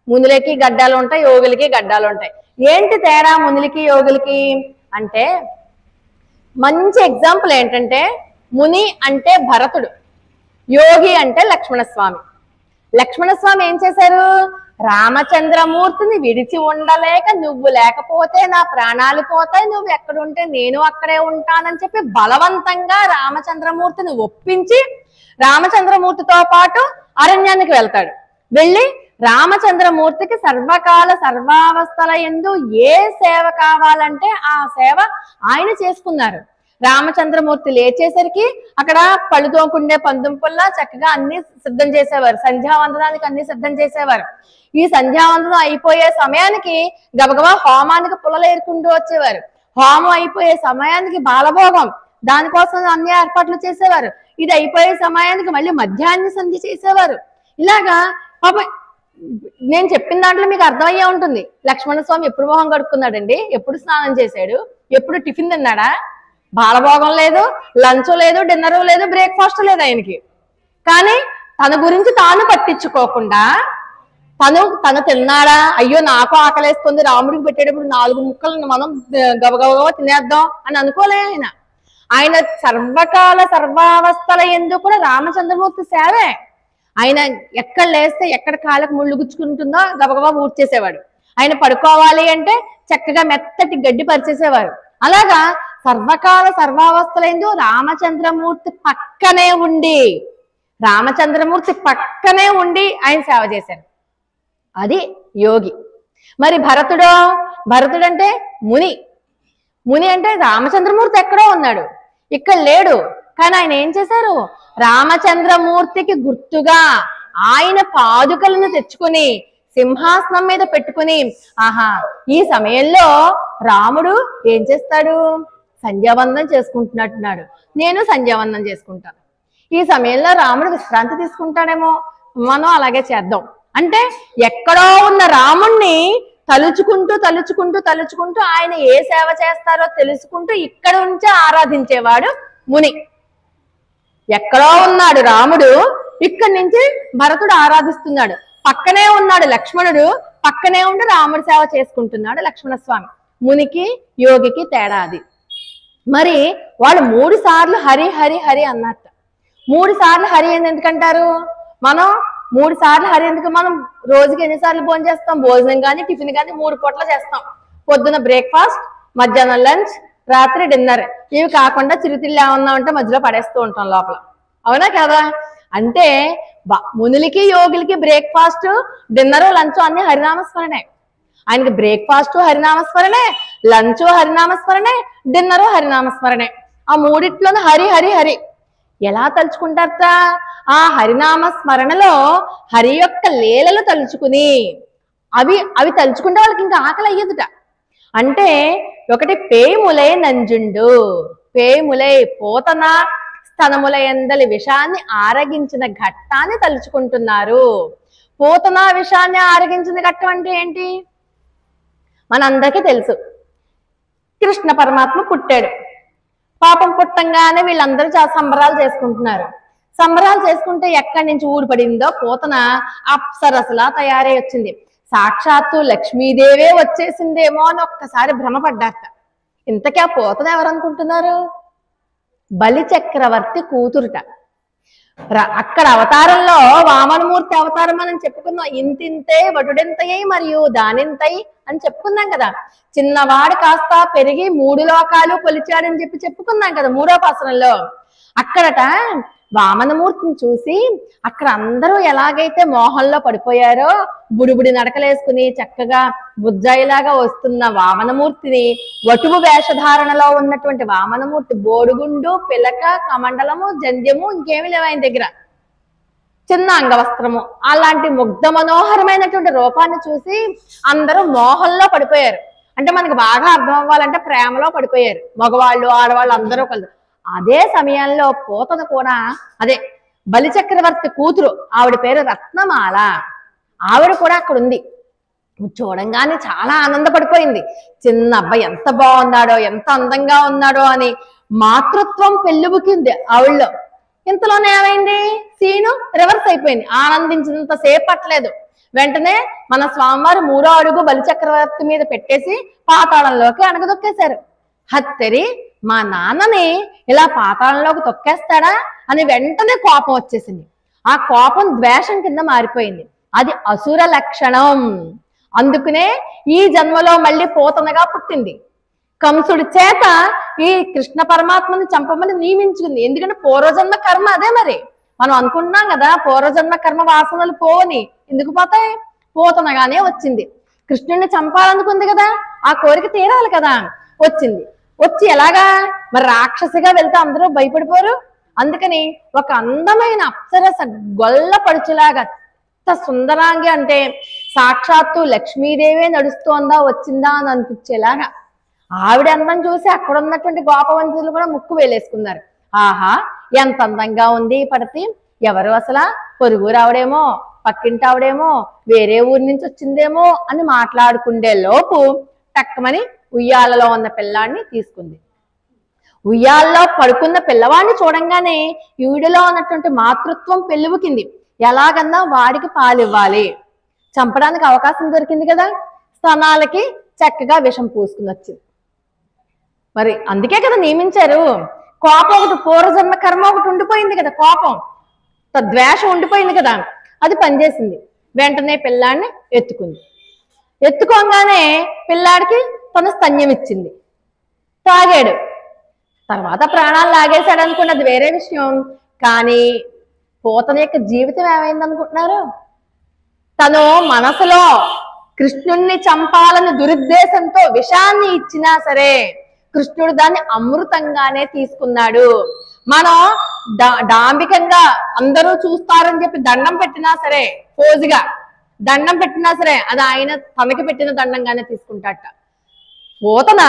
మునులకి గడ్డాలు ఉంటాయి, యోగులకి గడ్డాలు ఉంటాయి. ఏంటి తేడా మునులకి యోగులకి అంటే, మంచి ఎగ్జాంపుల్ ఏంటంటే, ముని అంటే భరతుడు, యోగి అంటే లక్ష్మణస్వామి. లక్ష్మణస్వామి ఏం చేశారు? రామచంద్రమూర్తిని విడిచి ఉండలేక, నువ్వు లేకపోతే నా ప్రాణాలు పోతాయి, నువ్వు ఎక్కడుంటే నేను అక్కడే ఉంటానని చెప్పి బలవంతంగా రామచంద్రమూర్తిని ఒప్పించి రామచంద్రమూర్తితో పాటు అరణ్యానికి వెళ్తాడు. వెళ్ళి రామచంద్రమూర్తికి సర్వకాల సర్వావస్థల యందు ఏ సేవ కావాలంటే ఆ సేవ ఆయన చేసుకున్నారు. రామచంద్రమూర్తి లేచేసరికి అక్కడ పళ్ళు తోముకుండే పందుంపుల్లా చక్కగా అన్ని సిద్ధం చేసేవారు. సంధ్యావందనానికి అన్ని సిద్ధం చేసేవారు. ఈ సంధ్యావందనం అయిపోయే సమయానికి గబగబా హోమానికి పుల్లలు ఏరుకుంటూ వచ్చేవారు. హోమం అయిపోయే సమయానికి బాలభోగం, దానికోసం అన్ని ఏర్పాట్లు చేసేవారు. ఇది అయిపోయే సమయానికి మళ్ళీ మధ్యాహ్న సంధ్య చేసేవారు. ఇలాగా పాప నేను చెప్పిన దాంట్లో మీకు అర్థమయ్యే ఉంటుంది. లక్ష్మణస్వామి ఎప్పుడు మొహం కడుక్కున్నాడండి? ఎప్పుడు స్నానం చేశాడు? ఎప్పుడు టిఫిన్ తిన్నాడా? బాలభోగం లేదు, లంచ్ లేదు, డిన్నర్ లేదు, బ్రేక్ఫాస్ట్ లేదు ఆయనకి. కానీ తన గురించి తాను పట్టించుకోకుండా తను తిన్నాడా? అయ్యో నాకు ఆకలేస్తుంది, రాముడికి పెట్టేటప్పుడు 4 ముక్కలను మనం గబగబగా తినేద్దాం అని అనుకోలే ఆయన. ఆయన సర్వకాల సర్వావస్థల యందు కూడా రామచంద్రమూర్తి సేవే. ఆయన ఎక్కడ లేస్తే ఎక్కడ కాళ్ళకు ముళ్ళు గుచ్చుకుంటుందో గబగబా ఊడ్చేసేవాడు. ఆయన పడుకోవాలి అంటే చక్కగా మెత్తటి గడ్డి పరిచేసేవారు. అలాగా సర్వకాల సర్వావస్థల యందు రామచంద్రమూర్తి పక్కనే ఉండి ఆయన సేవ చేశారు. అది యోగి. మరి భరతుడు అంటే ముని అంటే రామచంద్రమూర్తి ఎక్కడో ఉన్నాడు, ఇక్కడ లేడు. కానీ ఆయన ఏం చేశారు? రామచంద్రమూర్తికి గుర్తుగా ఆయన పాదుకలను తెచ్చుకుని సింహాసనం మీద పెట్టుకుని, ఆహా, ఈ సమయంలో రాముడు ఏం చేస్తాడు? సంధ్యావందనం చేసుకుంటున్నట్టున్నాడు, నేను సంధ్యావందనం చేసుకుంటాను. ఈ సమయంలో రాముడు విశ్రాంతి తీసుకుంటాడేమో, మనం అలాగే చేద్దాం. అంటే ఎక్కడో ఉన్న రాముణ్ణి తలుచుకుంటూ ఆయన ఏ సేవ చేస్తారో తెలుసుకుంటూ ఇక్కడ ఉంచి ఆరాధించేవాడు ముని. ఎక్కడో ఉన్నాడు రాముడు, ఇక్కడి నుంచి భరతుడు ఆరాధిస్తున్నాడు. పక్కనే ఉన్నాడు లక్ష్మణుడు, పక్కనే ఉండి రాముడి సేవ చేసుకుంటున్నాడు లక్ష్మణస్వామి. మునికి యోగికి తేడా అది. మరి వాళ్ళు 3 సార్లు హరి హరి హరి అన్నట్టు. 3 సార్లు హరి అని ఎందుకంటారు? మనం 3 సార్లు హరి ఎందుకు? మనం రోజుకి ఎన్నిసార్లు భోజనం చేస్తాం? భోజనం కానీ టిఫిన్ కానీ 3 పూట్ల చేస్తాం. పొద్దున బ్రేక్ఫాస్ట్, మధ్యాహ్నం లంచ్, రాత్రి డిన్నర్. ఇవి కాకుండా చిరుతిళ్ళు ఏమన్నా ఉంటే మధ్యలో పడేస్తూ ఉంటాం లోపల. అవునా కదా? అంటే మునులకి యోగులకి బ్రేక్ఫాస్ట్, డిన్నర్, లంచ్ అన్ని హరినామస్మరణే. ఆయనకి బ్రేక్ఫాస్ట్ హరినామస్మరణే, లంచ్ హరినామస్మరణే, డిన్నర్ హరినామస్మరణే. ఆ 3 హరి హరి హరి. ఎలా తలుచుకుంటారట? ఆ హరినామ స్మరణలో హరి యొక్క లీలలు తలుచుకుని అవి తలుచుకుంటే వాళ్ళకి ఇంకా ఆకలి అయ్యేదుట. అంటే ఒకటి పేములై నంజుండు, పేములై పోతన స్తనముల ఎందలి విషాన్ని ఆరగించిన ఘట్టాన్ని తలుచుకుంటున్నారు. పోతన విషాన్ని ఆరగించిన ఘట్టం అంటే ఏంటి? మనందరికీ తెలుసు. కృష్ణ పరమాత్మ పుట్టాడు. పాపం పుట్టంగానే వీళ్ళందరూ చాలా సంబరాలు చేసుకుంటున్నారు. సంబరాలు చేసుకుంటే ఎక్కడి నుంచి ఊడిపడిందో పోతన అప్సరసలా తయారై వచ్చింది. సాక్షాత్తు లక్ష్మీదేవే వచ్చేసిందేమో అని ఒక్కసారి భ్రమపడ్డారట. ఇంతకీ ఆ పోతన ఎవరనుకుంటున్నారు? బలి చక్రవర్తి కూతురుట. అక్కడ అవతారంలో వామనమూర్తి అవతారం మనం చెప్పుకున్నాం. ఇంతింతే వటుడెంతయ్యి మరియు దానింతై అని చెప్పుకున్నాం కదా. చిన్నవాడు కాస్త పెరిగి 3 లోకాలు కొలిచాడని చెప్పుకున్నాం కదా 3వ పాసనంలో. అక్కడట వామనమూర్తిని చూసి అక్కడ అందరూ ఎలాగైతే మోహంలో పడిపోయారో బుడిబుడి నడకలేసుకుని చక్కగా బుజ్జాయిలాగా వస్తున్న వామనమూర్తిని, వటువు వేషధారణలో ఉన్నటువంటి వామనమూర్తి బోడుగుండు, పిలక, కమండలము, జంధ్యము ఇంకేమి లేవు ఆయన దగ్గర, చిన్న అంగవస్త్రము, అలాంటి ముగ్ధ మనోహరమైనటువంటి రూపాన్ని చూసి అందరూ మోహంలో పడిపోయారు. అంటే మనకు బాగా అర్థం అవ్వాలంటే ప్రేమలో పడిపోయారు మగవాళ్ళు ఆడవాళ్ళు అందరూ కలిసి. అదే సమయంలో పోతన కూడా అదే బలిచక్రవర్తి కూతురు, ఆవిడ పేరు రత్నమాల, ఆవిడ కూడా అక్కడ ఉంది. చూడంగానే చాలా ఆనందపడిపోయింది. చిన్న అబ్బాయి ఎంత బాగున్నాడో, ఎంత అందంగా ఉన్నాడో అని మాతృత్వం పెళ్ళుబుకింది ఆవిడలో. ఇంతలోనే ఏమైంది? సీను రివర్స్ అయిపోయింది. ఆనందించినంత సేపు పట్టలేదు. వెంటనే మన స్వామివారు 3వ అడుగు బలిచక్రవర్తి మీద పెట్టేసి పాతాళంలోకి అణగదొక్కేశారు. హత్తెరి, మా నాన్నని ఇలా పాతాళంలోకి తొక్కేస్తాడా అని వెంటనే కోపం వచ్చేసింది. ఆ కోపం ద్వేషం కింద మారిపోయింది. అది అసుర లక్షణం. అందుకనే ఈ జన్మలో మళ్ళీ పోతనగా పుట్టింది. కంసుడి చేత ఈ కృష్ణ పరమాత్మని చంపమని నియమించుకుంది. ఎందుకంటే పూర్వజన్మ కర్మ అదే. మరి మనం అనుకుంటున్నాం కదా పూర్వజన్మ కర్మ వాసనలు పోని, ఎందుకు పోతాయి? పోతనగానే వచ్చింది. కృష్ణుడిని చంపాలనుకుంది కదా, ఆ కోరిక తీరాలి కదా, వచ్చింది. వచ్చి ఎలాగా మరి రాక్షసిగా వెళ్తే అందరూ భయపడిపోరు. అందుకని ఒక అందమైన అప్సరస గొల్ల పడుచులాగా సుందరాంగి, అంటే సాక్షాత్తు లక్ష్మీదేవే నడుస్తోందా వచ్చిందా అని అనిపించేలాగా ఆవిడ అందం చూసి అక్కడ ఉన్నటువంటి గోపవంతులు కూడా ముక్కు వేలేసుకున్నారు. ఆహా, ఎంత అందంగా ఉంది పడతి, ఎవరు అసలు పొరుగు రావడేమో, పక్కింటి ఆవిడేమో, వేరే ఊరి నుంచి వచ్చిందేమో అని మాట్లాడుకుండే లోపు టక్కమని ఉయ్యాలలో ఉన్న పిల్లాడిని తీసుకుంది. ఉయ్యాల్లో పడుకున్న పిల్లవాడిని చూడంగానే ఈవిడలో ఉన్నటువంటి మాతృత్వం పెళ్ళుబుకింది. ఎలాగన్నా వాడికి పాలివ్వాలి, చంపడానికి అవకాశం దొరికింది కదా, స్తనాలకి చక్కగా విషం పూసుకుని వచ్చింది. మరి అందుకే కదా నియమించారు. కోపం ఒకటి, పూర్వజన్మ కర్మ ఒకటి ఉండిపోయింది కదా, కోపం ద్వేషం ఉండిపోయింది కదా, అది పనిచేసింది. వెంటనే పిల్లాడిని ఎత్తుకుంది. ఎత్తుకోగానే పిల్లాడికి తన స్తన్యం ఇచ్చింది, తాగాడు. తర్వాత ప్రాణాలు లాగేశాడు అనుకోండి, అది వేరే విషయం. కానీ పోతన యొక్క జీవితం ఏమైంది అనుకుంటున్నారు? తను మనసులో కృష్ణుణ్ణి చంపాలని దురుద్దేశంతో విషాన్ని ఇచ్చినా సరే కృష్ణుడు దాన్ని అమృతంగానే తీసుకున్నాడు. మనం డాంబికంగా అందరూ చూస్తారని చెప్పి దండం పెట్టినా సరే, పోజుగా దండం పెట్టినా సరే అది ఆయన తనకి పెట్టిన దండంగానే తీసుకుంటాట. పోతన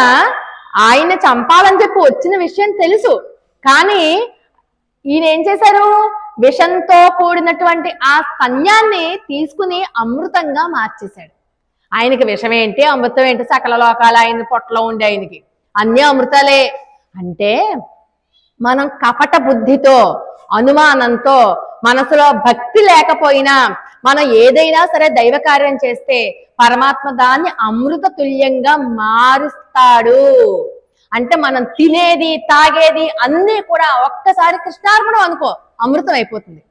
ఆయన చంపాలని చెప్పి వచ్చిన విషయం తెలుసు, కానీ ఈయన ఏం చేశారు? విషంతో కూడినటువంటి ఆ స్తన్యాన్ని తీసుకుని అమృతంగా మార్చేశాడు. ఆయనకి విషం ఏంటి, అమృతం ఏంటి? సకల లోకాలు ఆయన పొట్టలో ఉండే ఆయనకి అన్ని అమృతాలే. అంటే మనం కపట బుద్ధితో, అనుమానంతో, మనసులో భక్తి లేకపోయినా మనం ఏదైనా సరే దైవ కార్యం చేస్తే పరమాత్మ దాన్ని అమృత తుల్యంగా మారుస్తాడు. అంటే మనం తినేది తాగేది అన్నీ కూడా ఒక్కసారి కృష్ణార్పణం అనుకో, అమృతం అయిపోతుంది.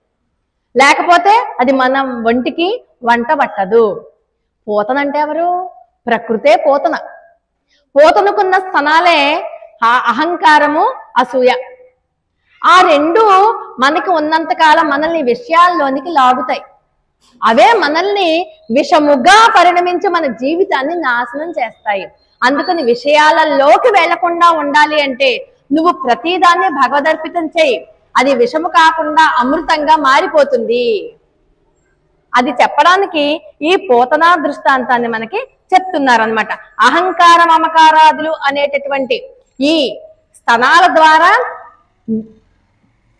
లేకపోతే అది మన ఒంటికి వంట పట్టదు. పోతన అంటే ఎవరు? ప్రకృతే పోతన. పోతనుకున్న స్థనాలే అహంకారము, అసూయ. ఆ రెండు మనకి ఉన్నంతకాలం మనల్ని విషయాల్లోనికి లాగుతాయి. అవే మనల్ని విషముగా పరిణమించి మన జీవితాన్ని నాశనం చేస్తాయి. అందుకని విషయాలలోకి వెళ్లకుండా ఉండాలి అంటే నువ్వు ప్రతిదాన్ని భగవదర్పితం చేయి. అది విషము కాకుండా అమృతంగా మారిపోతుంది. అది చెప్పడానికి ఈ పోతనా దృష్టాంతాన్ని మనకి చెప్తున్నారనమాట. అహంకార మమకారాదులు అనేటటువంటి ఈ స్తనాల ద్వారా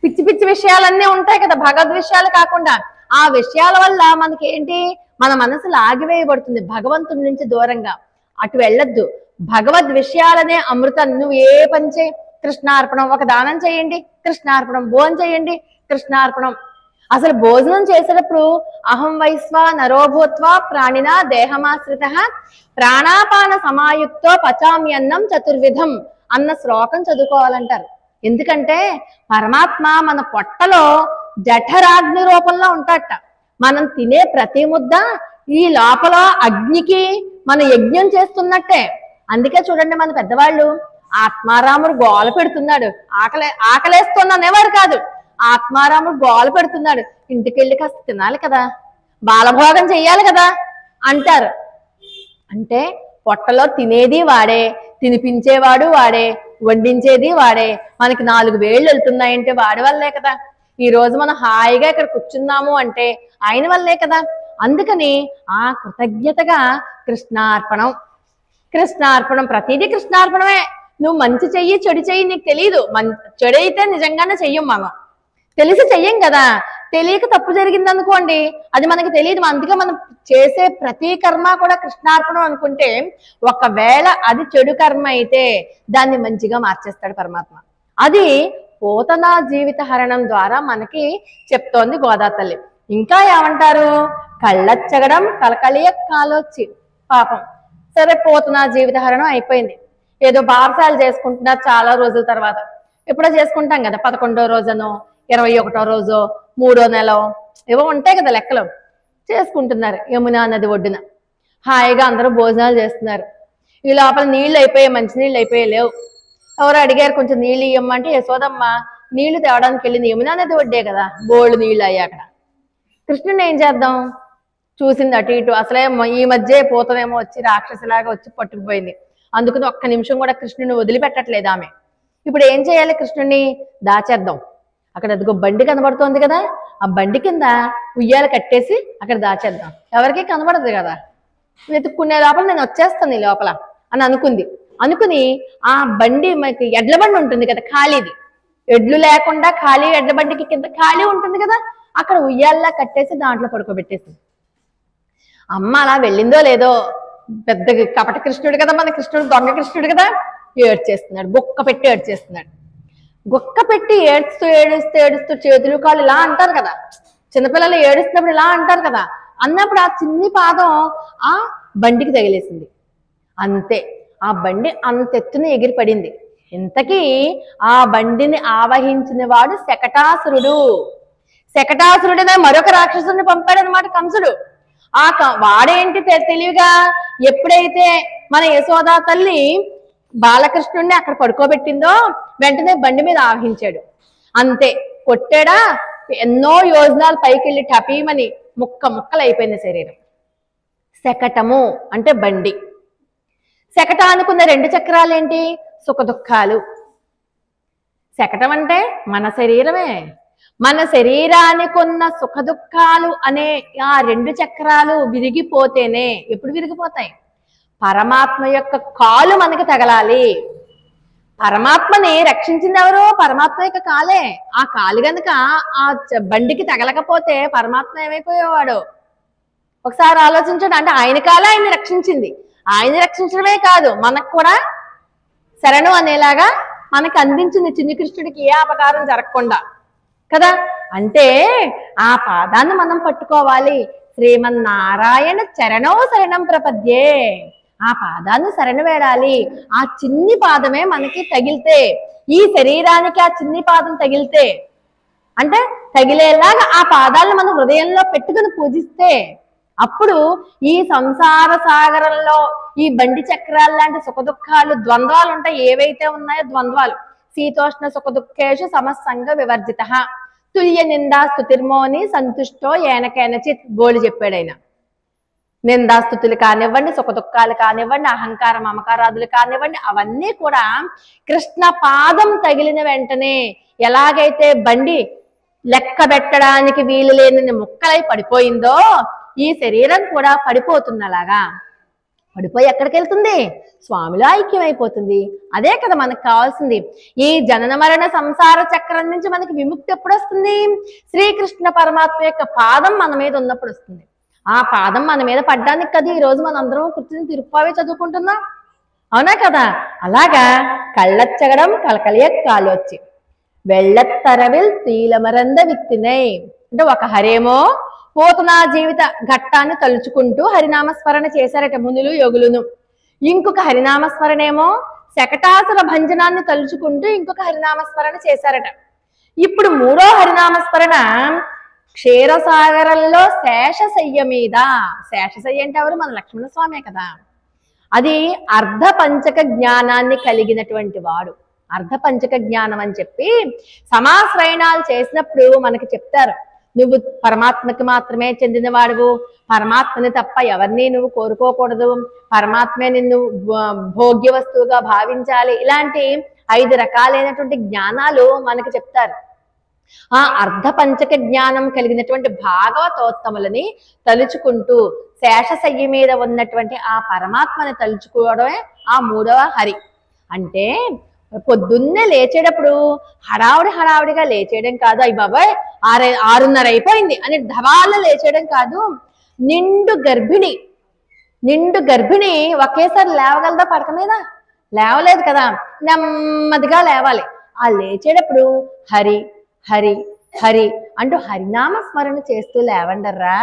పిచ్చి పిచ్చి విషయాలన్నీ ఉంటాయి కదా, భగవద్ విషయాలు కాకుండా. ఆ విషయాల వల్ల మనకి ఏంటి, మన మనసు లాగివేయబడుతుంది భగవంతుడి నుంచి దూరంగా. అటు వెళ్ళొద్దు. భగవద్ విషయాలనే అమృతం. నువ్వు ఏ పని చేయి, కృష్ణార్పణం. ఒక దానం చేయండి, కృష్ణార్పణం. భోజనం చేయండి, కృష్ణార్పణం. అసలు భోజనం చేసేటప్పుడు అహం వైశ్వ నరోభూత్వ ప్రాణిన దేహమాశ్రిత ప్రాణాపాన సమాయుక్తో పచామ్యన్నం చతుర్విధం అన్న శ్లోకం చదువుకోవాలంటారు. ఎందుకంటే పరమాత్మ మన పొట్టలో జఠరాగ్ని రూపంలో ఉంటాడట. మనం తినే ప్రతి ముద్ద ఈ లోపల అగ్నికి మన యజ్ఞం చేస్తున్నట్టే. అందుకే చూడండి, మన పెద్దవాళ్ళు ఆత్మారాముడు గోల పెడుతున్నాడు, ఆకలేస్తున్నానేవారు కాదు. ఆత్మారాముడు గోల పెడుతున్నాడు, ఇంటికెళ్ళి కాస్త తినాలి కదా, బాలభోగం చెయ్యాలి కదా అంటారు. అంటే పొట్టలో తినేది వాడే, తినిపించేవాడు వాడే, వడ్డించేది వాడే. మనకి 4 వేళ్ళు వెళ్తున్నాయంటే వాడి వల్లే కదా. ఈ రోజు మనం హాయిగా ఇక్కడ కూర్చున్నాము అంటే ఆయన వల్లే కదా. అందుకని ఆ కృతజ్ఞతగా కృష్ణార్పణం, కృష్ణార్పణం. ప్రతిదీ కృష్ణార్పణమే. నువ్వు మంచి చెయ్యి చెడు చెయ్యి నీకు తెలియదు. చెడు అయితే నిజంగానే చెయ్యం, మనం తెలిసి చెయ్యం కదా. తెలియక తప్పు జరిగింది అనుకోండి, అది మనకి తెలియదు. అందుకే మనం చేసే ప్రతి కర్మ కూడా కృష్ణార్పణం అనుకుంటే, ఒకవేళ అది చెడు కర్మ అయితే దాన్ని మంచిగా మార్చేస్తాడు పరమాత్మ. అది పోతనా జీవిత హరణం ద్వారా మనకి చెప్తోంది గోదా తల్లి. ఇంకా ఏమంటారు, కళ్ళచ్చగడం కలకలియ కాలొచ్చి. పాపం సరే, పోతనా జీవిత హరణం అయిపోయింది. ఏదో బారసాలు చేసుకుంటున్నారు చాలా రోజుల తర్వాత. ఎప్పుడో చేసుకుంటాం కదా, 11వ రోజునో 21వ రోజో 3వ నెలో ఏవో ఉంటాయి కదా లెక్కలు. చేసుకుంటున్నారు యమునా నది ఒడ్డున హాయిగా అందరూ భోజనాలు చేస్తున్నారు. ఈ లోపల నీళ్లు అయిపోయాయి, మంచినీళ్ళు అయిపోయాయి, లేవు. ఎవరు అడిగారు కొంచెం నీళ్ళు ఇవ్వమంటే, యశోదమ్మ నీళ్లు తేవడానికి వెళ్ళింది. యమునా నది ఒడ్డే కదా, బోళ్ళు నీళ్ళు అయ్యాక కృష్ణుని ఏం చేద్దాం, చూసింది అటు ఇటు. అసలే ఈ మధ్య పోతనేమో వచ్చి రాక్షసిలాగా వచ్చి పట్టుకుపోయింది. అందుకని ఒక్క నిమిషం కూడా కృష్ణుని వదిలిపెట్టట్లేదు ఆమె. ఇప్పుడు ఏం చేయాలి, కృష్ణుని దాచేద్దాం. అక్కడ అదిగో బండి కనబడుతోంది కదా, ఆ బండి కింద ఉయ్యాలు కట్టేసి అక్కడ దాచేద్దాం. ఎవరికి కనబడదు కదా, వెతుక్కునే లోపల నేను వచ్చేస్తాను ఈ లోపల అని అనుకుంది. అనుకుని ఆ బండి, మనకి ఎడ్ల బండి ఉంటుంది కదా ఖాళీది, ఎడ్లు లేకుండా ఖాళీ ఎడ్ల బండికి కింద ఖాళీ ఉంటుంది కదా, అక్కడ ఉయ్యాల్లా కట్టేసి దాంట్లో పడుకోబెట్టేసింది. అమ్మ అలా వెళ్ళిందో లేదో, పెద్ద కపట కృష్ణుడు కదా మన కృష్ణుడు, దొంగ కృష్ణుడు కదా, ఏడ్చేస్తున్నాడు. గుక్క పెట్టి ఏడ్చేస్తున్నాడు. గుక్క పెట్టి ఏడుస్తూ ఏడుస్తూ ఏడుస్తూ చేతులు కాళ్ళు ఇలా అంటారు కదా, చిన్నపిల్లలు ఏడుస్తున్నప్పుడు ఇలా అంటారు కదా, అన్నప్పుడు ఆ చిన్ని పాదం ఆ బండికి తగిలేసింది. అంతే, ఆ బండి అంతెత్తున ఎగిరి పడింది. ఇంతకీ ఆ బండిని ఆవహించిన వాడు శకటాసురుడు. శకటాసురుడినే మరొక రాక్షసుడిని పంపాడనమాట కంసుడు. వాడేంటి తెలివిగా, ఎప్పుడైతే మన యశోదా తల్లి బాలకృష్ణుడిని అక్కడ పడుకోబెట్టిందో వెంటనే బండి మీద ఆవహించాడు. అంతే, కొట్టాడా, ఎన్నో యోజనాలు పైకి వెళ్ళి టపీమని ముక్కలు అయిపోయింది శరీరం. శకటము అంటే బండి. శకట అనుకున్న 2 చక్రాలేంటి, సుఖ దుఃఖాలు. శకటం అంటే మన శరీరమే. మన శరీరానికి ఉన్న సుఖ దుఃఖాలు అనే ఆ 2 చక్రాలు విరిగిపోతేనే, ఎప్పుడు విరిగిపోతాయి, పరమాత్మ యొక్క కాలు మనకి తగలాలి. పరమాత్మని రక్షించింది ఎవరు, పరమాత్మ యొక్క కాలే. ఆ కాలు గనుక ఆ బండికి తగలకపోతే పరమాత్మ ఏమైపోయేవాడు ఒకసారి ఆలోచించండి. అంటే ఆయన కాలే ఆయన్ని రక్షించింది. ఆయన రక్షించడమే కాదు, మనకు కూడా శరణు అనేలాగా మనకి అందించింది, చిన్ని కృష్ణుడికి ఏ అపకారం జరగకుండా కదా. అంటే ఆ పాదాన్ని మనం పట్టుకోవాలి. శ్రీమన్నారాయణ చరణో శరణం ప్రపద్యే. ఆ పాదాన్ని శరణ వేడాలి. ఆ చిన్ని పాదమే మనకి తగిలితే, ఈ శరీరానికి ఆ చిన్ని పాదం తగిలితే, అంటే తగిలేలాగా ఆ పాదాలను మనం హృదయంలో పెట్టుకుని పూజిస్తే, అప్పుడు ఈ సంసార సాగరంలో ఈ బండి చక్రాలు లాంటి సుఖ దుఃఖాలు, ద్వంద్వాలు ఉంటాయి. ఏవైతే ఉన్నాయో ద్వంద్వాలు, శీతోష్ణ సుఖ దుఃఖేషు సమస్సంగ వివర్జిత తుల్య నిందా స్తుతిర్మోని సంతుష్టో ఏనకేనచిత్ గోలు చెప్పాడు ఆయన. నిందాస్తుతులు కానివ్వండి, సుఖదుఖాలు కానివ్వండి, అహంకార మమకారాదులు కానివ్వండి, అవన్నీ కూడా కృష్ణ పాదం తగిలిన వెంటనే ఎలాగైతే బండి లెక్క పెట్టడానికి వీలు లేని ముక్కలై పడిపోయిందో ఈ శరీరం కూడా పడిపోతున్నలాగా పడిపోయి ఎక్కడికి వెళ్తుంది? స్వామిలో ఐక్యమైపోతుంది. అదే కదా మనకు కావాల్సింది. ఈ జనన మరణ సంసార చక్రం నుంచి మనకి విముక్తి ఎప్పుడు వస్తుంది? శ్రీకృష్ణ పరమాత్మ యొక్క పాదం మన మీద ఉన్నప్పుడు వస్తుంది. ఆ పాదం మన మీద పడ్డానికి కదా ఈ రోజు మన అందరం కూర్చుని తిరుప్పావే చదువుకుంటున్నాం, అవునా కదా? అలాగా కళ్ళచ్చగడం కలకలియ కాలొచ్చి వెళ్ళత్తరవిల్ తీలమరంద విత్తినై అంటే ఒక హరేమో పోతున్నా జీవిత ఘట్టాన్ని తలుచుకుంటూ హరినామస్మరణ చేశారట మునులు యోగులును. ఇంకొక హరినామస్మరణేమో శకటాసుర భంజనాన్ని తలుచుకుంటూ ఇంకొక హరినామస్మరణ చేశారట. ఇప్పుడు మూడో హరినామస్మరణ క్షీరసాగరంలో శేషశయ్య మీద. శేషశయ్య అంటే ఎవరు? మన లక్ష్మణస్వామే కదా. అది అర్ధ పంచక జ్ఞానాన్ని కలిగినటువంటి వాడు. అర్ధ పంచక జ్ఞానం అని చెప్పి సమాశ్రయణాలు చేసినప్పుడు మనకి చెప్తారు, నువ్వు పరమాత్మకి మాత్రమే చెందినవాడువు, పరమాత్మని తప్ప ఎవరిని నువ్వు కోరుకోకూడదు, పరమాత్మే నిన్ను భోగ్య వస్తువుగా భావించాలి, ఇలాంటి 5 రకాలైనటువంటి జ్ఞానాలు మనకి చెప్తారు. ఆ అర్ధ పంచక జ్ఞానం కలిగినటువంటి భాగవతోత్తములని తలుచుకుంటూ శేషశయ్య మీద ఉన్నటువంటి ఆ పరమాత్మని తలుచుకోవడమే ఆ మూడవ హరి. అంటే పొద్దున్నే లేచేటప్పుడు హడావుడిగా లేచేయడం కాదు, అయ్యి బాబాయ్ 6:30 అయిపోయింది అని ధవాల లేచేయడం కాదు. నిండు గర్భిణి ఒకేసారి లేవగలదా పడక మీద? లేవలేదు కదా, నెమ్మదిగా లేవాలి. ఆ లేచేటప్పుడు హరి హరి హరి అంటూ హరినామ స్మరణ చేస్తూ లేవండర్రా.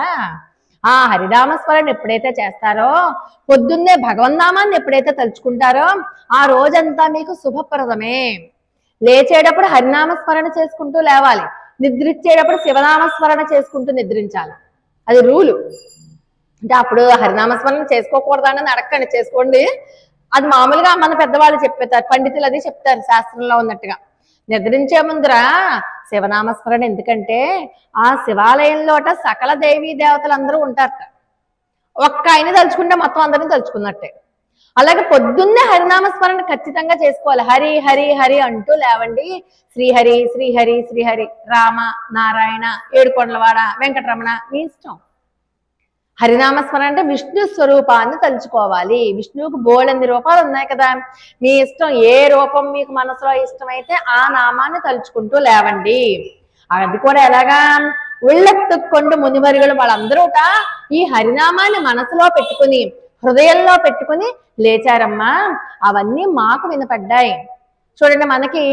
ఆ హరినామస్మరణ ఎప్పుడైతే చేస్తారో, పొద్దున్నే భగవన్నామాన్ని ఎప్పుడైతే తలుచుకుంటారో ఆ రోజంతా మీకు శుభప్రదమే. లేచేటప్పుడు హరినామస్మరణ చేసుకుంటూ లేవాలి, నిద్రించేటప్పుడు శివనామస్మరణ చేసుకుంటూ నిద్రించాలి. అది రూలు. అంటే అప్పుడు హరినామస్మరణ చేసుకోకూడదని అడగండి, చేసుకోండి. అది మామూలుగా మన పెద్దవాళ్ళు చెప్పేస్తారు, పండితులు అది చెప్తారు శాస్త్రంలో ఉన్నట్టుగా. నిద్రించే ముందర శివనామస్మరణ, ఎందుకంటే ఆ శివాలయంలోట సకల దేవీ దేవతలందరూ ఉంటారట. ఒక్క ఆయన తలుచుకుంటే మొత్తం అందరిని తలుచుకున్నట్టే. అలాగే పొద్దున్నే హరినామస్మరణ ఖచ్చితంగా చేసుకోవాలి. హరి హరి హరి అంటూ లేవండి. శ్రీహరి శ్రీహరి శ్రీహరి, రామ నారాయణ, ఏడుకొండలవాడ, వెంకటరమణ, మీ ఇష్టం. హరినామస్మరణ అంటే విష్ణు స్వరూపాన్ని తలుచుకోవాలి. విష్ణువుకు బోలెన్ని రూపాలు ఉన్నాయి కదా, మీ ఇష్టం. ఏ రూపం మీకు మనసులో ఇష్టమైతే ఆ నామాన్ని తలుచుకుంటూ లేవండి. అది కూడా ఎలాగా? ఉళ్ళెత్తుక్కొండు మునిమరుగులు వాళ్ళందరూ ఈ హరినామాన్ని మనసులో పెట్టుకుని హృదయంలో పెట్టుకుని లేచారమ్మా. అవన్నీ మాకు వినపడ్డాయి. చూడండి, మనకి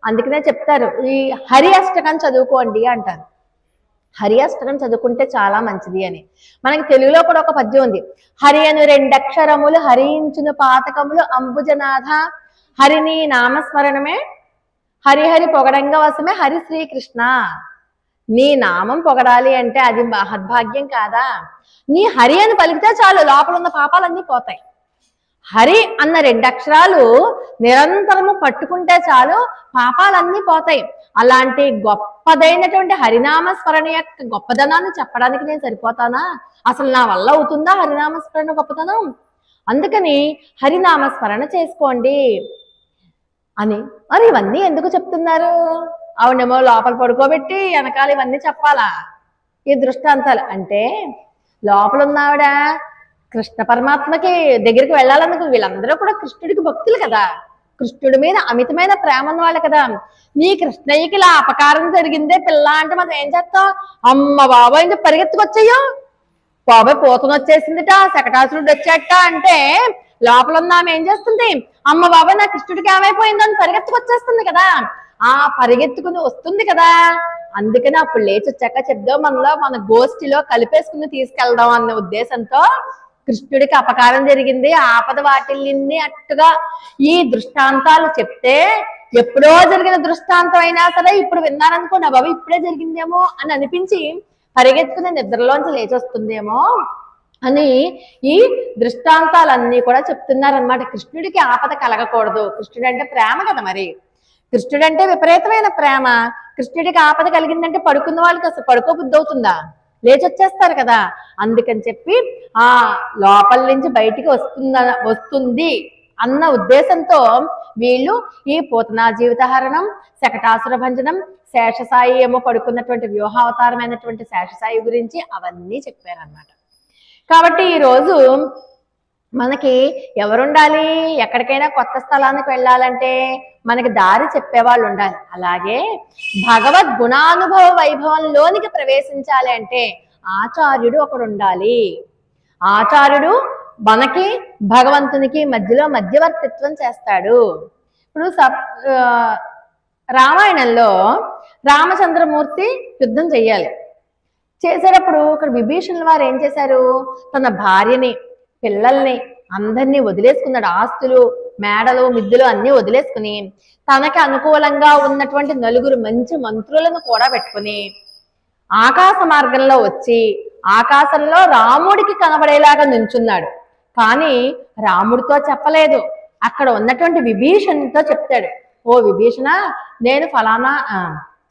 అందుకనే చెప్తారు, ఈ హరి అష్టకం చదువుకోండి అంటారు. హరి అష్టకం చదువుకుంటే చాలా మంచిది అని. మనకి తెలుగులో కూడా ఒక పద్యం ఉంది. హరి అను 2 అక్షరములు హరించును పాతకములు అంబుజనాథ, హరిని నామస్మరణమే హరిహరి పొగడంగ వశమే హరి శ్రీకృష్ణ. నీ నామం పొగడాలి అంటే అది మహద్భాగ్యం కాదా? నీ హరి అని పలికితే చాలు, లోపల ఉన్న పాపాలన్నీ పోతాయి. హరి అన్న 2 అక్షరాలు నిరంతరము పట్టుకుంటే చాలు, పాపాలన్నీ పోతాయి. అలాంటి గొప్పదైనటువంటి హరినామస్మరణ యొక్క గొప్పదనాన్ని చెప్పడానికి నేను సరిపోతానా? అసలు నా వల్ల అవుతుందా హరినామస్మరణ గొప్పతనం? అందుకని హరినామస్మరణ చేసుకోండి అని. మరి ఇవన్నీ ఎందుకు చెప్తున్నారు? అవునేమో లోపల పడుకోబెట్టి వెనకాల ఇవన్నీ చెప్పాలా ఈ దృష్టాంతాలు? అంటే లోపల ఉన్నావిడ కృష్ణ పరమాత్మకి దగ్గరికి వెళ్ళాలనుకో, వీళ్ళందరూ కూడా కృష్ణుడికి భక్తులు కదా, కృష్ణుడి మీద అమితమైన ప్రేమ ఉన్న వాళ్ళు కదా. నీ కృష్ణయ్యకి ఇలా అపకారం జరిగిందే పిల్ల అంటే మనం ఏం చేస్తాం? అమ్మ బాబాయ్ అని పరిగెత్తుకొచ్చాయో, బాబాయ్ పోతను వచ్చేసిందిట, శకటాసురుడు వచ్చాట అంటే లోపల ఉన్న ఆమె ఏం చేస్తుంది? అమ్మ బాబాయ్ నా కృష్ణుడికి ఏమైపోయిందని పరిగెత్తుకొచ్చేస్తుంది కదా, ఆ పరిగెత్తుకుని వస్తుంది కదా. అందుకని అప్పుడు లేచి వచ్చాక చెప్దాం, మనలో మన గోష్ఠిలో కలిపేసుకుని తీసుకెళ్దాం అన్న ఉద్దేశంతో కృష్ణుడికి అపకారం జరిగింది, ఆపద వాటిల్లింది అట్టుగా ఈ దృష్టాంతాలు చెప్తే, ఎప్పుడో జరిగిన దృష్టాంతం అయినా సరే ఇప్పుడు విన్నారనుకోండి, బాబు ఇప్పుడే జరిగిందేమో అని అనిపించి పరిగెత్తుకుని నిద్రలోంచి లేచి వస్తుందేమో అని ఈ దృష్టాంతాలన్నీ కూడా చెప్తున్నారనమాట. కృష్ణుడికి ఆపద కలగకూడదు. కృష్ణుడు అంటే ప్రేమ కదా, మరి కృష్ణుడు అంటే విపరీతమైన ప్రేమ. కృష్ణుడికి ఆపద కలిగిందంటే పడుకున్న వాళ్ళకి అసలు పడుకో బుద్ధి అవుతుందా? లేచొచ్చేస్తారు కదా. అందుకని చెప్పి ఆ లోపల నుంచి బయటికి వస్తుంది అన్న ఉద్దేశంతో వీళ్ళు ఈ పూతనా జీవితహరణం, శకటాసుర భంజనం, శేషసాయి ఏమో పడుకున్నటువంటి వ్యూహావతారమైనటువంటి శేషసాయి గురించి అవన్నీ చెప్పారనమాట. కాబట్టి ఈరోజు మనకి ఎవరుండాలి? ఎక్కడికైనా కొత్త స్థలానికి వెళ్ళాలంటే మనకి దారి చెప్పేవాళ్ళు ఉండాలి. అలాగే భగవద్ గుణానుభవ వైభవంలోనికి ప్రవేశించాలి అంటే ఆచార్యుడు ఒకడు ఉండాలి. ఆచార్యుడు మనకి భగవంతునికి మధ్యలో మధ్యవర్తిత్వం చేస్తాడు. ఇప్పుడు రామాయణంలో రామచంద్రమూర్తి యుద్ధం చెయ్యాలి. చేసేటప్పుడు ఇక్కడ విభీషణుల వారు ఏం చేశారు? తన భార్యని, పిల్లల్ని అందరినీ వదిలేసుకున్నాడు. ఆస్తులు, మేడలు, మిద్దులు అన్నీ వదిలేసుకుని తనకి అనుకూలంగా ఉన్నటువంటి 4 మంచి మంత్రులను కూడా పెట్టుకుని ఆకాశ మార్గంలో వచ్చి ఆకాశంలో రాముడికి కనబడేలాగా నించున్నాడు. కానీ రాముడితో చెప్పలేదు, అక్కడ ఉన్నటువంటి విభీషణునితో చెప్తాడు. ఓ విభీషణ, నేను ఫలానా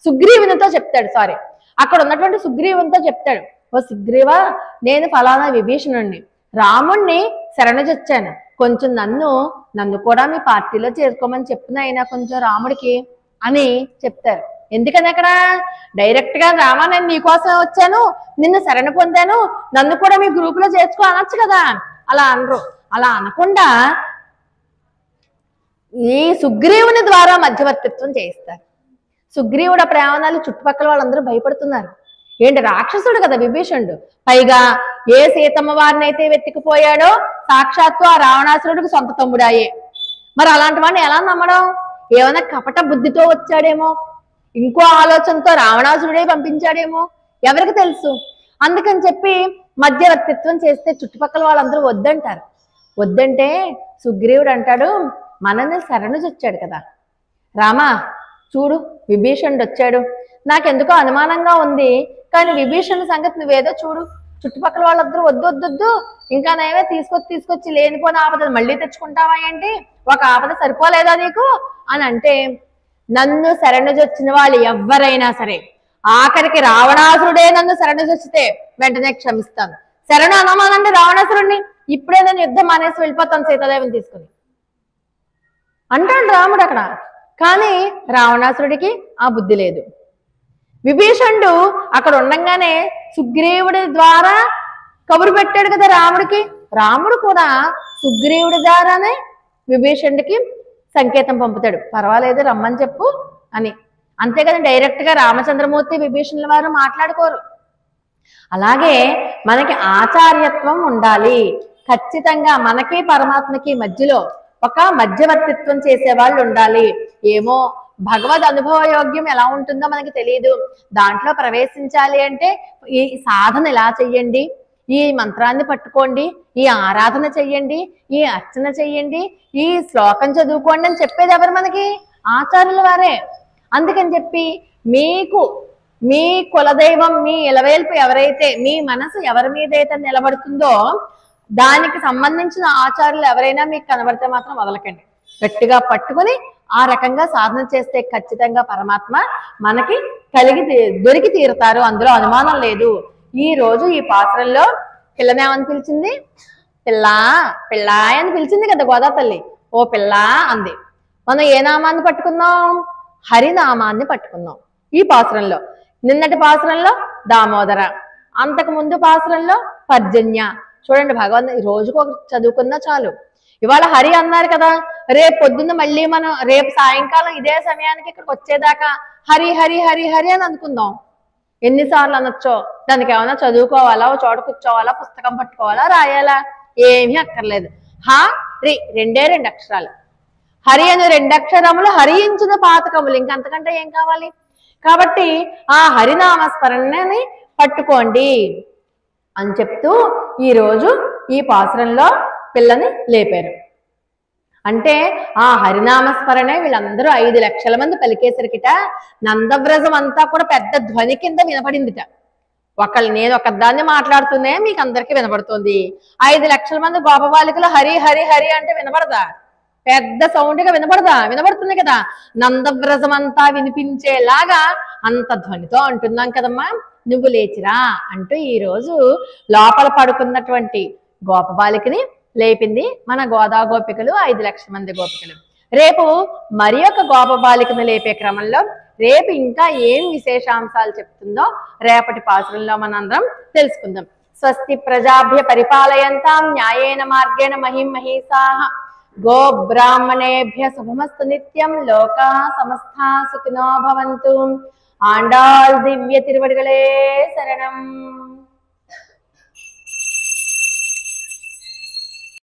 సుగ్రీవునితో చెప్తాడు. అక్కడ ఉన్నటువంటి సుగ్రీవునితో చెప్తాడు. ఓ సుగ్రీవ, నేను ఫలానా విభీషణుణ్ణి, రాముణ్ణి శరణుజొచ్చాను, కొంచెం నన్ను కూడా మీ పార్టీలో చేరుకోమని చెప్పునైనా కొంచెం రాముడికి అని చెప్తారు. ఎందుకని అక్కడ డైరెక్ట్ గా రామా నేను నీకోసమే వచ్చాను, నిన్ను శరణ పొందాను, నన్ను కూడా మీ గ్రూప్ లో చేర్చుకో అనొచ్చు కదా. అలా అనరు. అలా అనకుండా ఈ సుగ్రీవుని ద్వారా మధ్యవర్తిత్వం చేయిస్తారు. సుగ్రీవుడు అప్పుడు ఏమనాలి? చుట్టుపక్కల వాళ్ళందరూ భయపడుతున్నారు. ఏంటి, రాక్షసుడు కదా విభీషణుడు, పైగా ఏ సీతమ్మ వారిని అయితే వెతికిపోయాడో సాక్షాత్తు ఆ రావణాసురుడికి సొంత తమ్ముడాయే. మరి అలాంటి వాడిని ఎలా నమ్మడం? ఏమైనా కపట బుద్ధితో వచ్చాడేమో, ఇంకో ఆలోచనతో రావణాసురుడే పంపించాడేమో, ఎవరికి తెలుసు. అందుకని చెప్పి మధ్యవర్తిత్వం చేస్తే చుట్టుపక్కల వాళ్ళందరూ వద్దంటారు. వద్దంటే సుగ్రీవుడు అంటాడు, మనల్ని శరణుజొచ్చాడు కదా రామా, చూడు విభీషణుడు వచ్చాడు, నాకెందుకో అనుమానంగా ఉంది, కానీ విభీషణుడి సంగతి నువ్వేదో చూడు. చుట్టుపక్కల వాళ్ళందరూ వద్దు, ఇంకా నేనే తీసుకొచ్చి లేనిపోయిన ఆపదను మళ్ళీ తెచ్చుకుంటావా ఏంటి? ఒక ఆపద సరిపోలేదా నీకు అని అంటే, నన్ను శరణుజొచ్చిన వాళ్ళు ఎవ్వరైనా సరే, ఆఖరికి రావణాసురుడే నన్ను శరణుజొచ్చితే వెంటనే క్షమిస్తాను. శరణు అనమానండి రావణాసురుడిని, ఇప్పుడే నేను యుద్ధం మానేసి వెళ్ళిపోతాను సీతాదేవిని తీసుకుని అంటాడు రాముడు అక్కడ. కానీ రావణాసురుడికి ఆ బుద్ధి లేదు. విభీషణుడు అక్కడ ఉండంగానే సుగ్రీవుడి ద్వారా కబురు పెట్టాడు కదా రాముడికి. రాముడు కూడా సుగ్రీవుడి ద్వారానే విభీషణుడికి సంకేతం పంపుతాడు, పర్వాలేదు రమ్మని చెప్పు అని. అంతేకాని డైరెక్ట్ గా రామచంద్రమూర్తి విభీషణుల వారు మాట్లాడుకోరు. అలాగే మనకి ఆచార్యత్వం ఉండాలి. ఖచ్చితంగా మనకి పరమాత్మకి మధ్యలో ఒక మధ్యవర్తిత్వం చేసే వాళ్ళు ఉండాలి. ఏమో భగవద్ అనుభవ యోగ్యం ఎలా ఉంటుందో మనకి తెలియదు. దాంట్లో ప్రవేశించాలి అంటే ఈ సాధన ఇలా చెయ్యండి, ఈ మంత్రాన్ని పట్టుకోండి, ఈ ఆరాధన చెయ్యండి, ఈ అర్చన చెయ్యండి, ఈ శ్లోకం చదువుకోండి అని చెప్పేది ఎవరు? మనకి ఆచార్యుల వారే. అందుకని చెప్పి మీకు మీ కులదైవం, మీ ఇలవేల్పు ఎవరైతే, మీ మనసు ఎవరి మీదైతే నిలబడుతుందో దానికి సంబంధించిన ఆచార్యులు ఎవరైనా మీకు కనబడితే మాత్రం వదలకండి. గట్టిగా పట్టుకుని ఆ రకంగా సాధన చేస్తే ఖచ్చితంగా పరమాత్మ మనకి దొరికి తీరుతారు, అందులో అనుమానం లేదు. ఈ రోజు ఈ పాత్రల్లో పిల్లనేమని పిలిచింది? పిల్లా అని పిలిచింది కదా గోదా తల్లి. ఓ పిల్లా అంది. మనం ఏ నామాన్ని పట్టుకున్నాం? హరినామాన్ని పట్టుకున్నాం ఈ పాత్రంలో. నిన్నటి పాత్రంలో దామోదర, అంతకు ముందు పాత్రంలో పర్జన్య. చూడండి, భగవంతు ఈ రోజుకు ఒక చదువుకున్నా చాలు. ఇవాళ హరి అన్నారు కదా, రేపు పొద్దున్న మళ్ళీ మనం రేపు సాయంకాలం ఇదే సమయానికి ఇక్కడికి వచ్చేదాకా హరి హరి హరి హరి అని అనుకుందాం. ఎన్నిసార్లు అనొచ్చో. దానికి ఏమైనా చదువుకోవాలా, ఓ చోట కూర్చోవాలా, పుస్తకం పట్టుకోవాలా, రాయాలా? ఏమీ అక్కర్లేదు. రి రెండే 2 అక్షరాలు. హరి అని 2 అక్షరములు, హరించిన పాతకములు, ఇంకంతకంటే ఏం కావాలి? కాబట్టి ఆ హరినామస్మరణని పట్టుకోండి అని చెప్తూ ఈరోజు ఈ పాసురంలో పిల్లని లేపారు. అంటే ఆ హరినామస్మరణే వీళ్ళందరూ 5 లక్షల మంది పలికేసరికిట నందవ్రజం అంతా కూడా పెద్ద ధ్వని కింద వినపడిందిట. నేను ఒకదాన్ని మాట్లాడుతూనే మీకు అందరికీ వినపడుతుంది. 5 లక్షల మంది గోపబాలికలు హరి హరి హరి అంటే వినపడదా? పెద్ద సౌండ్ గా వినపడదా? వినపడుతుంది కదా. నందవ్రజం అంతా వినిపించేలాగా అంత ధ్వనితో అంటున్నాం కదమ్మా. నువ్వు లేచిరా అంటూ ఈరోజు లోపల పడుకున్నటువంటి గోపబాలికని లేపింది మన గోదా గోపికలు, 5 లక్షల మంది గోపికలు. రేపు మరి ఒక గోపబాలికను లేపే క్రమంలో రేపు ఇంకా ఏం విశేషాంశాలు చెప్తుందో రేపటి పాసురంలో మనందరం తెలుసుకుందాం. స్వస్తి ప్రజాభ్య పరిపాలయంతాం న్యాయేన మార్గేణ మహిం మహీసాః గో బ్రాహ్మణేభ్య శుభమస్తు నిత్యం లోకా సమస్తా సుఖినో భవంతు. ఆండాళ్ దివ్య తిరువడిகளே శరణం.